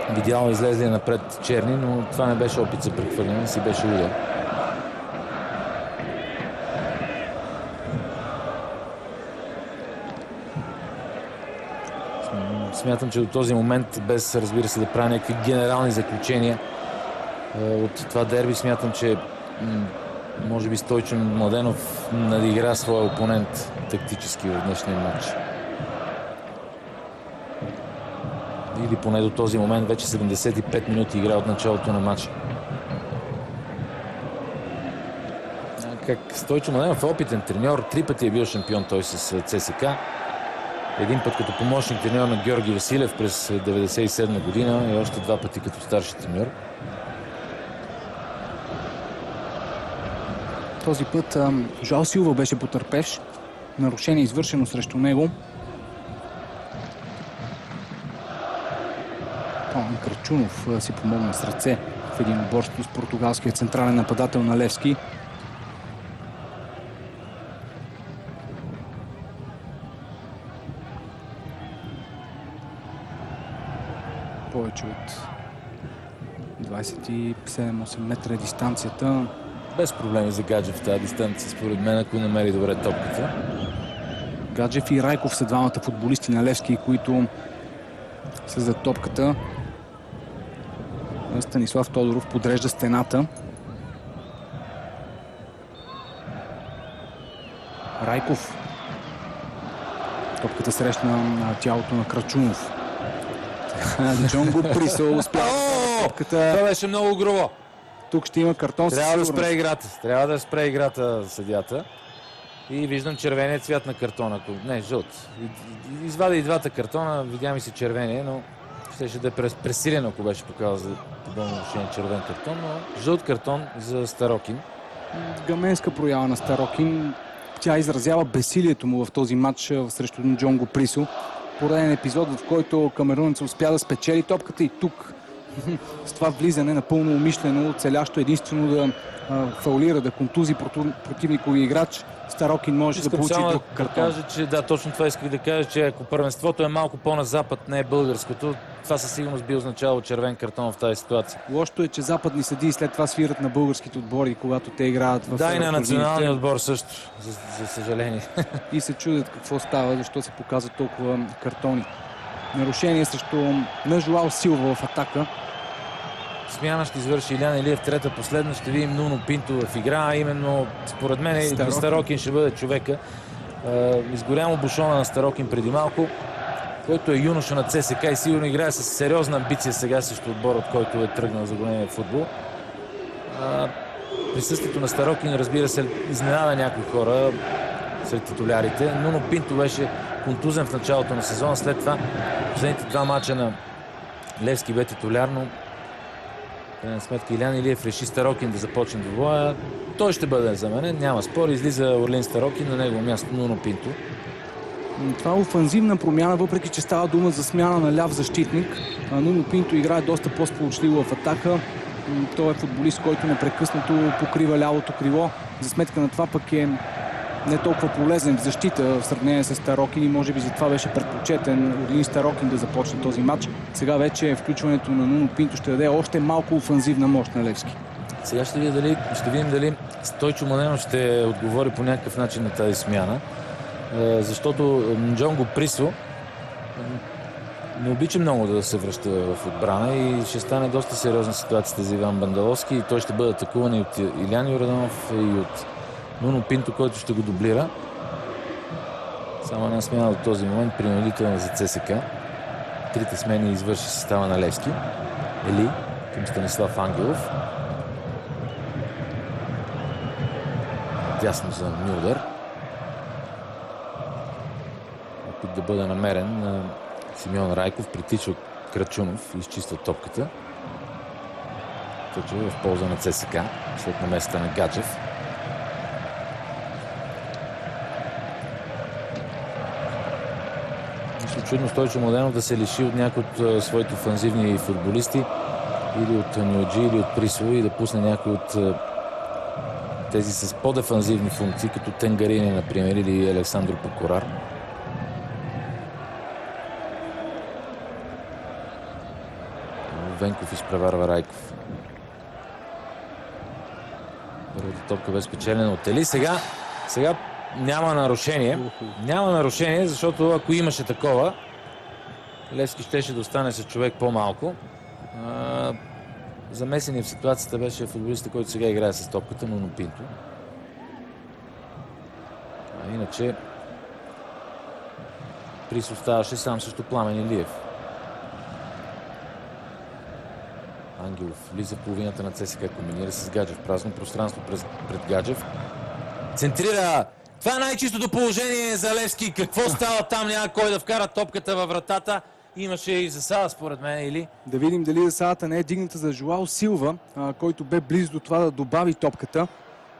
Видял излезли напред черни, но това не беше опит за прехвърляне, си беше удар. Смятам, че до този момент, без разбира се да правя някакви генерални заключения от това дерби, смятам, че може би Стойчо Младенов надигра своя опонент тактически в днешния матч. Или поне до този момент вече 75 минути игра от началото на матча. Как Стойчо Младенов е опитен треньор, 3 пъти е бил шампион той с ЦСК. Един път като помощник треньор на Георги Василев през 1997 година и още 2 пъти като старши треньор. Този път Жоал Силва беше потърпевш. Нарушение извършено срещу него. Пламен Крачунов си помогна с ръце в един оборство с португалския централен нападател на Левски. Повече от 27-8 метра е дистанцията. Без проблеми за Гаджев в тази дистанция, според мен, ако намери добре топката. Гаджев и Райков са двамата футболисти на Левски, които са за топката. Станислав Тодоров подрежда стената. Райков. Топката срещна на тялото на Крачунов. Джонго Присо успя. Това беше много грубо. Тук ще има картон. Трябва да спре играта. Трябва да спре играта съдията. И виждам червения цвят на картона. Не, жълт. Извади и двата картона. Видя ми се червения, но щеше да е пресилено, ако беше показал за подобно нарушение червен картон. Но жълт картон за Старокин. Гаменска проява на Старокин. Тя изразява безсилието му в този матч срещу Джонго Присо. Пореден епизод, в който камерунец успя да спечели топката и тук с това влизане напълно умишлено, целящо единствено да фаулира, да контузи противникови играч, Старокин може да получи друг картон. Кажа, че, да, точно това исках да кажа, че ако първенството е малко по-на запад, не е българското, това със сигурност би означало червен картон в тази ситуация. Лошото е, че западни съдии след това свират на българските отбори, когато те играят в... Да, и на националния отбор също, за съжаление. И се чудят какво става, защо се показват толкова картони. Нарушение срещу на Жоал Силва в атака. Смяна ще извърши Илян Илиев, трета последна. Ще видим Нуно Пинто в игра, а именно според мен Старокин ще бъде човека. Изгорямо бушона на Старокин преди малко, който е юноша на ЦСКА и сигурно играе с сериозна амбиция сега срещу отбор, от който е тръгнал за големия футбол. Присъствието на Старокин, разбира се, изненада някои хора сред титулярите. Нуно Пинто беше контузен в началото на сезона, след това последните 2 мача на Левски бе титуляр, но в крайна сметка Илян Илиев реши Старокин да започне двобоя. Той ще бъде заменен, няма спор. Излиза Орлин Старокин, на негово място Нуно Пинто. Това е офанзивна промяна, въпреки че става дума за смяна на ляв защитник. Нуно Пинто играе доста по-сполучливо в атака. Той е футболист, който непрекъснато покрива лявото крило. За сметка на това пък е не толкова полезен в защита в сравнение с Старокин и може би затова беше предпочетен Орлин Старокин да започне този матч. Сега вече включването на Нуно Пинто ще даде още малко офанзивна мощ на Левски. Сега ще видим дали Стойчо Младенов ще отговори по някакъв начин на тази смяна. Защото Джонго Присо не обича много да се връща в отбрана и ще стане доста сериозна ситуацията за Иван Бандаловски и той ще бъде атакуван и от Илян Йорданов и от Нуно Пинто, който ще го дублира. Само една смяна до този момент, принудителна за ЦСКА. Трите смени извърши състава на Левски. Ели към Станислав Ангелов. Дясно за Мюлдер. Опит да бъде намерен на Симеон Райков, притича от Крачунов и изчиства топката. Точно в полза на ЦСКА след намесата на Гаджев. Чудно Стойчо Младенов да се лиши от някои от своите офанзивни футболисти или от Нюджи, или от Присо и да пусне някой от тези с по-дефанзивни функции, като Тенгарини, например, или Александро Покорар. Венков изпреварва Райков. Първата топка бе спечелена от Ели. Сега няма нарушение. Няма нарушение, защото ако имаше такова, Левски щеше да остане с човек по-малко. Замесен в ситуацията беше футболиста, който сега играе с топката, Нуно Пинто. А иначе Прис оставаше сам срещу Пламен Илиев. Ангелов влиза в половината на ЦСКА, комбинира с Гаджев. Празно пространство пред Гаджев. Центрира. Това е най-чистото положение за Левски. Какво става там? Няма кой да вкара топката във вратата. Имаше и засада, според мен, или? Да видим дали засадата не е дигната за Жоао Силва, който бе близо до това да добави топката.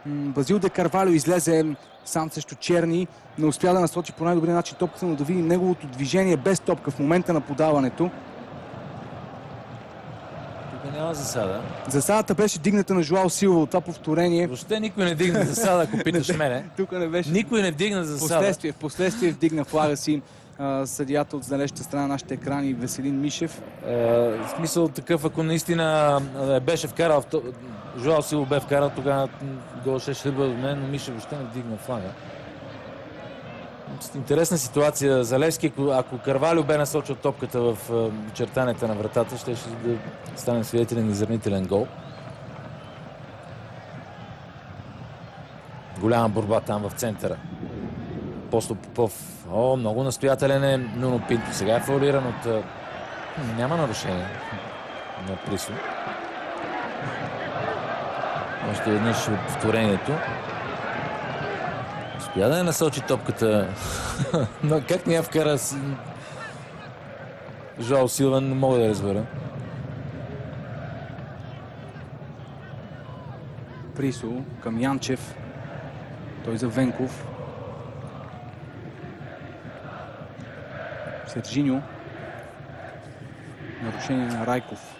Базил де Карвалио излезе сам срещу Черни. Не успя да насочи по най-добрия начин топката, но да видим неговото движение без топка в момента на подаването. Тук няма засада. Засадата беше дигната на Жоао Силва от това повторение. Въобще никой не дигна засада, ако питаш мене. Тук не беше. Никой не вдигна засада. Впоследствие вдигна флага си съдията от далечната страна на нашите екрани Веселин Мишев. В смисъл такъв, ако наистина беше вкарал, Жоао Силва бе вкарал, тогава гол ще бъде от мен, но Мишев въобще не вдигна флага. Интересна ситуация за Левски. Ако Карвалио бе насочил топката в чертанията на вратата, ще да стане свидетелен изравнителен гол. Голяма борба там в центъра. Апостол Попов. Много настоятелен е Нуно Пинто. Сега е фаулиран от... Няма нарушение на Присо. Още веднъж повторението. Успя да не насочи топката. Но как не я вкара Жоао Силва, не мога да разбера. Присо към Янчев. Той за Венков. Сержиньо. Нарушение на Райков.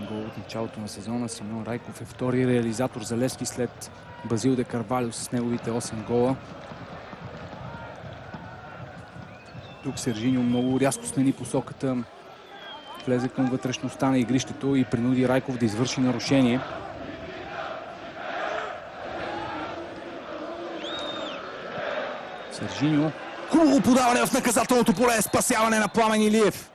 Гол от началото на сезона. Симеон Райков е втори реализатор за Левски след Базил де Карвалио с неговите 8 гола. Тук Сержиньо много рязко смени посоката. Влезе към вътрешността на игрището и принуди Райков да извърши нарушение. Сержиньо. Хубаво подаване в наказателното поле. Спасяване на Пламен Илиев.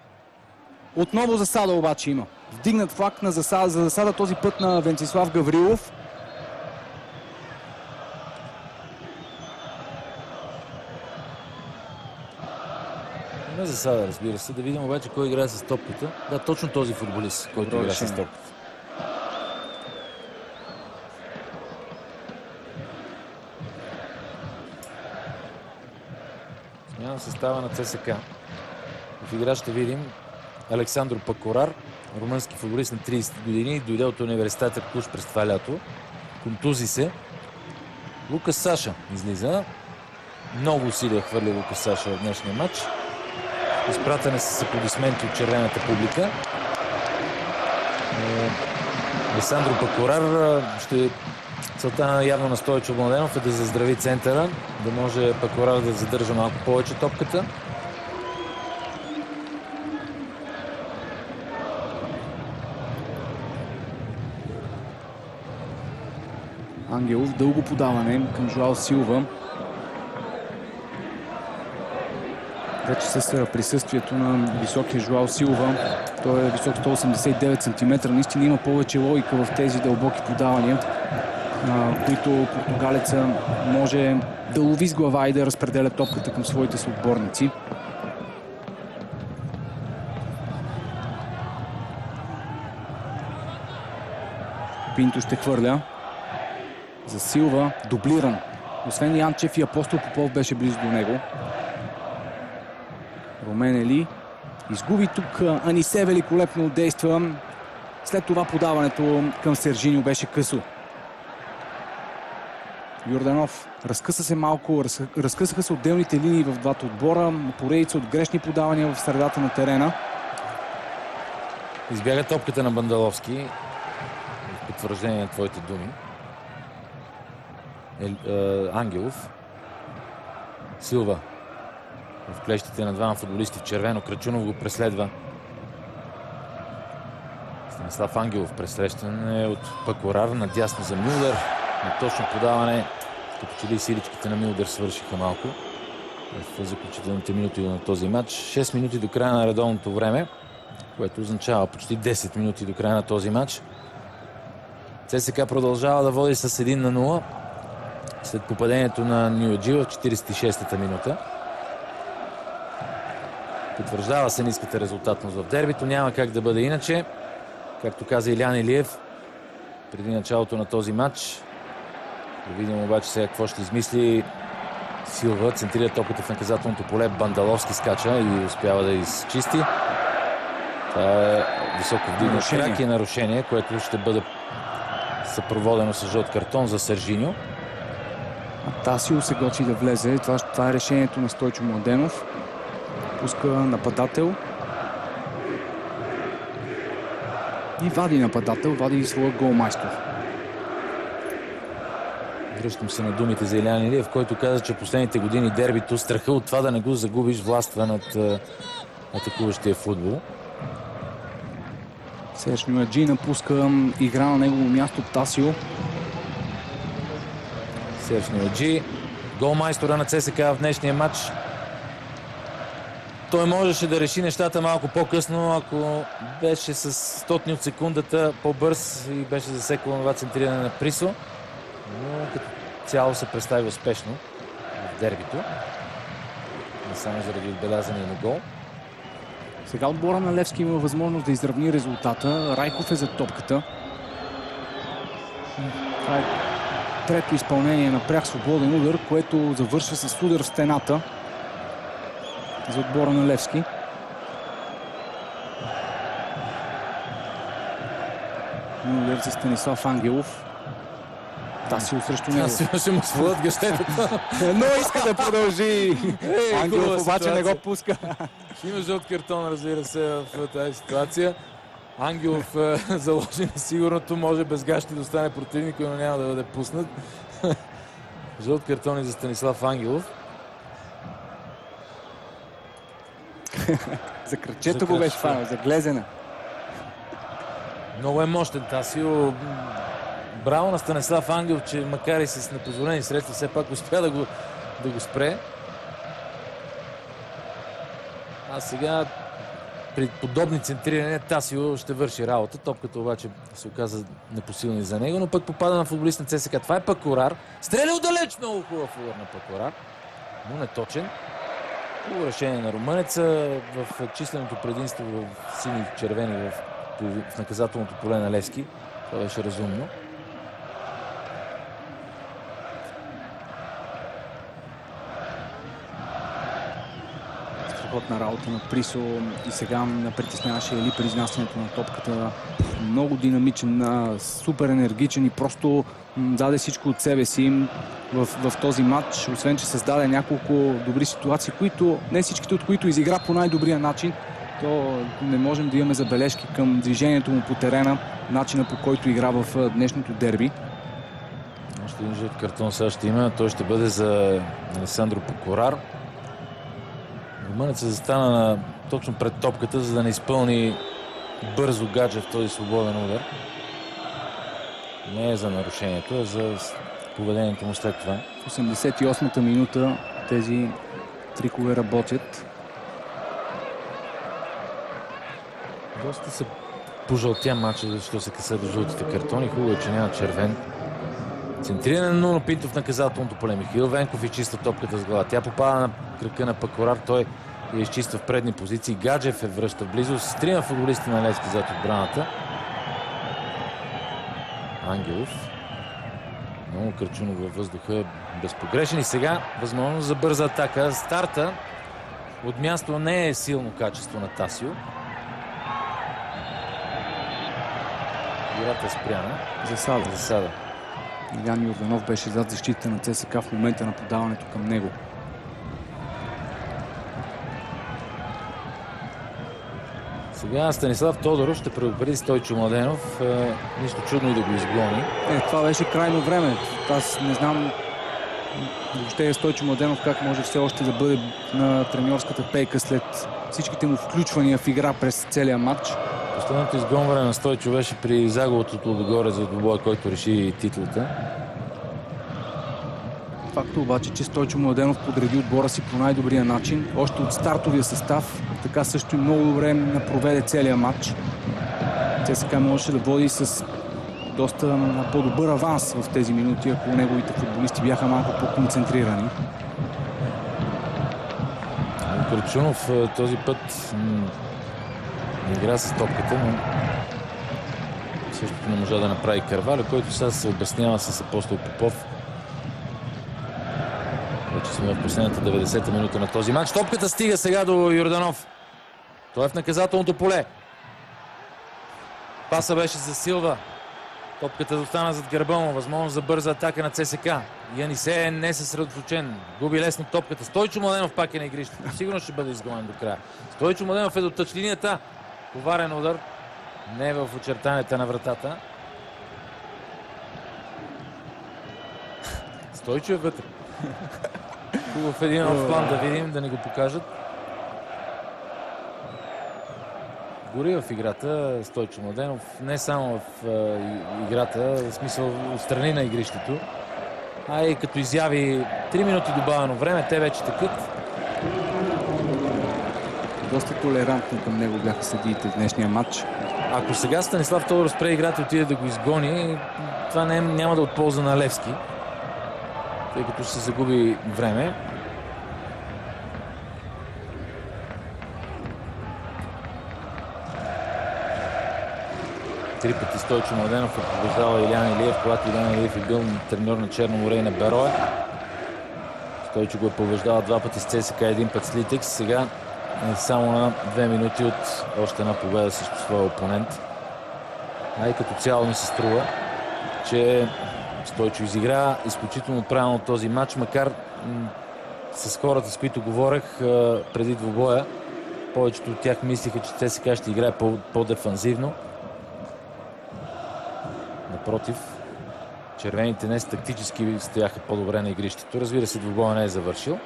Отново засада обаче има. Вдигнат флаг за засада този път на Венцислав Гаврилов. Не засада, разбира се. Да видим обаче кой играе с топката. Да, точно този футболист, който играе с топката. Смяна състава на ЦСКА. В игра ще видим Александро Пакорар, румънски футболист на 30 години, дойде от университета Клуж през това лято. Контузи се. Лукас Саша излиза. Много усилия хвърли Лукас Саша в днешния матч. Изпратен е с аплодисменти от червената публика. Александро Пакорар целта явно на Стойчо Младенов е да заздрави центъра, да може Пакорар да задържа малко повече топката. Ангелов, дълго подаване към Жоао Силва. Вече с присъствието на високия Жоао Силва. Той е висок 189 см. Наистина има повече логика в тези дълбоки подавания, които португалеца може да лови с глава и да разпределя топката към своите съотборници. Пинто ще хвърля. За Силва, дублиран. Освен Янчев и Апостол Попов беше близо до него. Румен Ели изгуби тук. Анисе великолепно действа. След това подаването към Сержиньо беше късо. Йорданов разкъса се малко, разкъсаха се отделните линии в двата отбора. Поредица от грешни подавания в средата на терена. Избяга топката на Бандаловски. В потвърждение на твоите думи. Ангелов. Силва. в клещите на двама футболисти в червено. Крачунов го преследва. Станислав Ангелов пресрещан е от Пакорар, надясно за Мюлдер. На точно подаване, като че ли силичките на Мюлдер свършиха малко в заключителните минути на този матч. 6 минути до края на редовното време, което означава почти 10 минути до края на този матч. ЦСКА продължава да води с 1-0 след попадението на Нюаджи в 46-та минута. Потвърждава се ниската резултатност в дербито. Няма как да бъде иначе. Както каза Илян Илиев преди началото на този матч. Да видим обаче сега какво ще измисли Силва. Центрира топката в наказателното поле. Бандаловски скача и успява да изчисти. Това е високо вдигнат крак и нарушение, което ще бъде съпроводено с жълт картон за Сержиньо. Тасио се готви да влезе. Това е решението на Стойчо Младенов. Пуска нападател. И вади нападател, вади и своя голмайстор. Връщам се на думите за Илян Илиев, който каза, че последните години дербито, страха от това да не го загубиш, властва над атакуващия футбол. Серж Нюаджи напуска игра на негово място Тасио. Серж Нюаджи, голмайстора на ЦСКА в днешния матч. Той можеше да реши нещата малко по-късно, ако беше с стотни от секундата по-бърз и беше засекал това центриране на Присо. Но като цяло се представи успешно в дербито. Не само заради отбелязания на гол. Сега отбора на Левски има възможност да изравни резултата. Райков е за топката. Това е трето изпълнение на пряк свободен удар, което завършва с удар в стената за отбора на Левски. Удар за Станислав Ангелов. Тасио срещу него. Тасио ще му свалят гъщетата. Но иска да продължи. Ангелов обаче не го пуска. Има жълт картон, разбира се, в тази ситуация. Ангелов заложи на сигурното. Може без гащи да остане противник, но няма да бъде пуснат. Жълт картон и за Станислав Ангелов. За кръчето го беше фанал, за глезена. Много е мощен Тасио. Браво на Станислав Ангелов, че макар и с непозволени средства, все пак успя да го спре. А сега при подобни центрирания Тасио ще върши работа. Топката обаче се оказа непосилна за него, но пък попада на футболист на ЦСКА. Това е Пакорар. Стреля отдалеч, много хубав удар на Пакорар, но не точен. Хубаво решение на румънеца в численото предимство в сини и червени в наказателното поле на Левски. Това беше разумно. Страхотна работа на Присо и сега притесняваше Ели при изнасянето на топката. Много динамичен, супер енергичен и просто даде всичко от себе си в този матч. Освен, че създаде няколко добри ситуации, които не всичките от които изигра по най-добрия начин, то не можем да имаме забележки към движението му по терена, начина по който игра в днешното дерби. Още един жълт картон сега ще има. Той ще бъде за Алесандро Пакорар. Румънецът застана точно пред топката, за да не изпълни бързо гадже в този свободен удар. Не е за нарушението, а за поведението му след това. В 88-та минута тези трикове работят. Доста се пожълтя матча, защото се каса до жълтите картони. Хубаво е, че няма червен. Центриране на Нуно Пинто в наказателното поле. Михаил Венков изчиства топката с глава. Тя попада на крака на Пакорар. Той я изчиства в предни позиции. Гаджев връща близо. С трима футболисти на Левски зад отбраната. Ангелов. Много Крачунов във въздуха е безпогрешен. И сега възможност за бърза атака. Старта от място не е силно качество на Тасио. Играта е спряна. Засада. Илян Йорданов беше зад защита на ЦСКА в момента на подаването към него. Сега Станислав Тодоров ще предупреди Стойчо Младенов. Нищо чудно и да го изгони. Това беше крайно време. Аз не знам Въобще Стойчо Младенов как може все още да бъде на треньорската пейка след всичките му включвания в игра през целия матч. Последното изгонване на Стойчо беше при загубата от Лудогорец за двубоя, който реши титлата. Факт обаче, че Стойчо Младенов подреди отбора си по най-добрия начин. Още от стартовия състав, така също и много добре проведе целия матч. ЦСКА можеше да води с доста на по-добър аванс в тези минути, ако неговите футболисти бяха малко по-концентрирани. Кръчунов този път игра с топката, но същото не можа да направи Карвалю, който сега се обяснява с Апостол Попов. Вече сме в последната 90-та минута на този матч. Топката стига сега до Йорданов. Той е в наказателното поле. Паса беше за Силва. Топката остана зад гърба му. Възможност за бърза атака на ЦСКА. Янисе е несъсредоточен. Губи лесно топката. Стойчо Младенов пак е на игрището. Сигурно ще бъде изгонен до края. Стойчо Младенов е до тъчлинията. Коварен удар. Не е в очертанията на вратата. Стойчо е вътре. Хубав един нов план да видим, да ни го покажат. Гори в играта Стойчо Младенов, не само в играта, в смисъл отстрани на игрището, а и като изяви 3 минути добавено време, те вече тъкат. Доста толерантни към него бяха съдиите в днешния матч. Ако сега Станислав Тодоров спре играта и отиде да го изгони, това няма да отполза на Левски, тъй като ще се загуби време. Три пъти Стойчо Младенов е побеждава Илян Илиев, когато Илян Илиев е бил треньор на Черно море и на Берое. Стойчо го е побеждава 2 пъти с ЦСКА, 1 път с Литекс. Сега е само на 2 минути от още една победа срещу своя опонент. И като цяло ми се струва, че Стойчо изигра изключително правилно този матч, макар с хората, с които говорех преди двубоя, повечето от тях мислиха, че ЦСКА ще играе по-дефанзивно. Напротив, червените днес тактически стояха по-добре на игрището. Разбира се, двубоя не е завършил.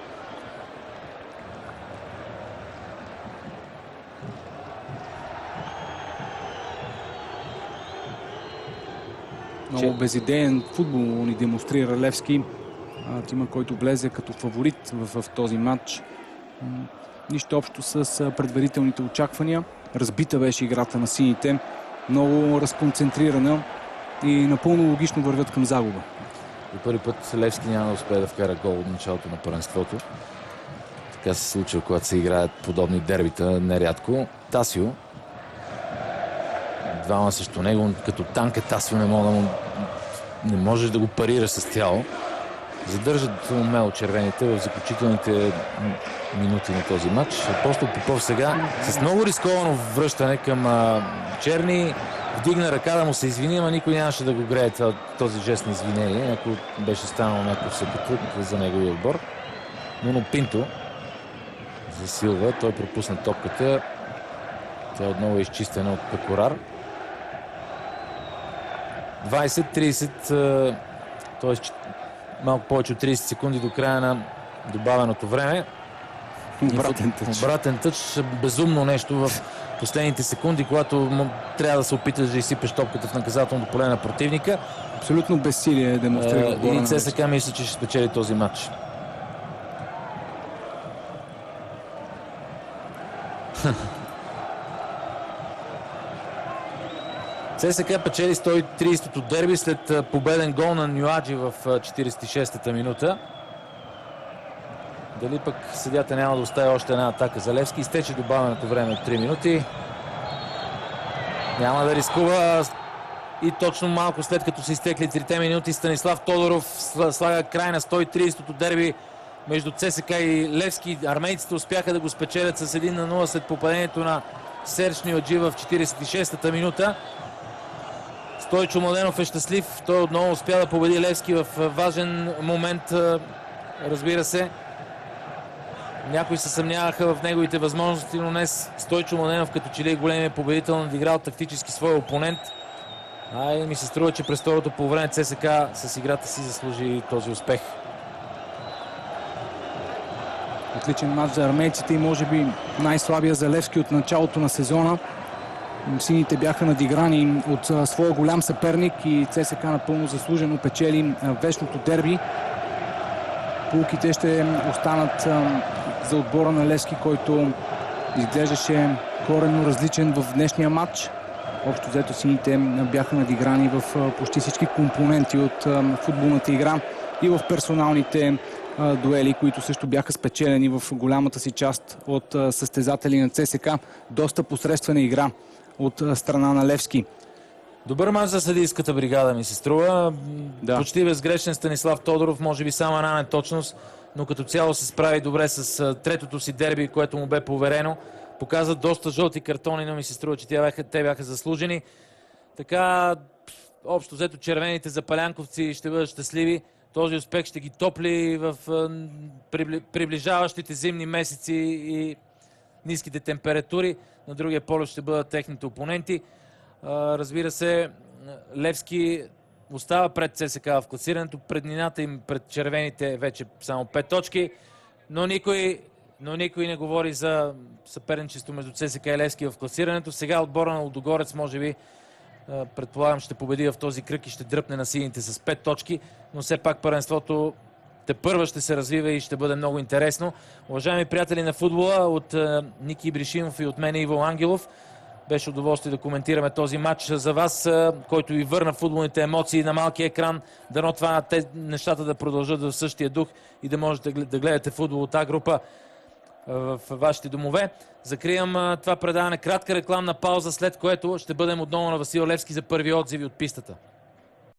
Много безидеен футбол ни демонстрира Левски. Тима, който влезе като фаворит в този матч. Нищо общо с предварителните очаквания. Разбита беше играта на сините. Много разконцентрирана и напълно логично вървят към загуба. За първи път Левски няма да успее да вкара гол от началото на първенството. Така се случва, когато се играят подобни дербита нерядко. Тасио. Двама срещу него, като танк е Тасио, не можеш да го парираш с тяло. Задържат умело червените в заключителните минути на този матч. Апостол Попов сега с много рисковано връщане към черни. Вдигна ръка да му се извини, но никой нямаше да го грее този жест на извинение, ако беше станал някакъв съкътък за неговия отбор. Нуно Пинто засилва, той пропусна топката. Тя отново е изчистена от Пекорар. 20-30, т.е. малко повече от 30 секунди до края на добавеното време. Обратен тъч. Безумно нещо в последните секунди, когато трябва да се опиташ да изсипеш топката в наказателното поле на противника. Абсолютно безсилие демонстрира. И ЦСКА мисля, че ще спечели този матч. ЦСКА печели 130-то дерби след победен гол на Нюаджи в 46-та минута. Дали пък съдията няма да остави още една атака за Левски. Изтече добавеното време от 3 минути. Няма да рискува. И точно малко след като са изтекли 3 минути, Станислав Тодоров слага край на 130-то дерби между ЦСКА и Левски. Армейците успяха да го спечелят с 1-0 след попадението на Серж Нюаджи в 46-та минута. Стойчо Младенов е щастлив. Той отново успя да победи Левски в важен момент, разбира се. Някои се съмняваха в неговите възможности, но днес Стойчо Младенов като че ли е големият победител, надиграл тактически своя опонент. И ми се струва, че през второто полувреме ЦСКА с играта си заслужи този успех. Отличен матч за армейците и може би най-слабия за Левски от началото на сезона. Сините бяха надиграни от своя голям съперник и ЦСК напълно заслужено печели вечното дерби. Поуките ще останат за отбора на Левски, който изглеждаше коренно различен в днешния матч. Общо взето сините бяха надиграни в почти всички компоненти от футболната игра и в персоналните дуели, които също бяха спечелени в голямата си част от състезатели на ЦСК. Доста посредствена игра от страна на Левски. Добър мач за съдийската бригада, ми се струва. Да. Почти безгрешен Станислав Тодоров, може би само една неточност, но като цяло се справи добре с третото си дерби, което му бе поверено. Показа доста жълти картони, но ми се струва, че те бяха заслужени. Така, общо взето червените запалянковци ще бъдат щастливи. Този успех ще ги топли в приближаващите зимни месеци и ниските температури. На другия полюс ще бъдат техните опоненти. Разбира се, Левски остава пред ЦСК в класирането. Преднината им пред червените вече само 5 точки. Но никой не говори за съперничество между ЦСК и Левски в класирането. Сега отбора на Лудогорец може би, предполагам, ще победи в този кръг и ще дръпне на сините с 5 точки. Но все пак първенството тепърва ще се развива и ще бъде много интересно. Уважаеми приятели на футбола, от Ники Бришимов и от мен Иво Ангелов, беше удоволствие да коментираме този матч за вас, който ви върна футболните емоции на малкия екран. Дано това нещата да продължат в същия дух и да можете да гледате футбол от А-група в вашите домове. Закривам това предаване. Кратка рекламна пауза, след което ще бъдем отново на Васил Левски за първи отзиви от пистата.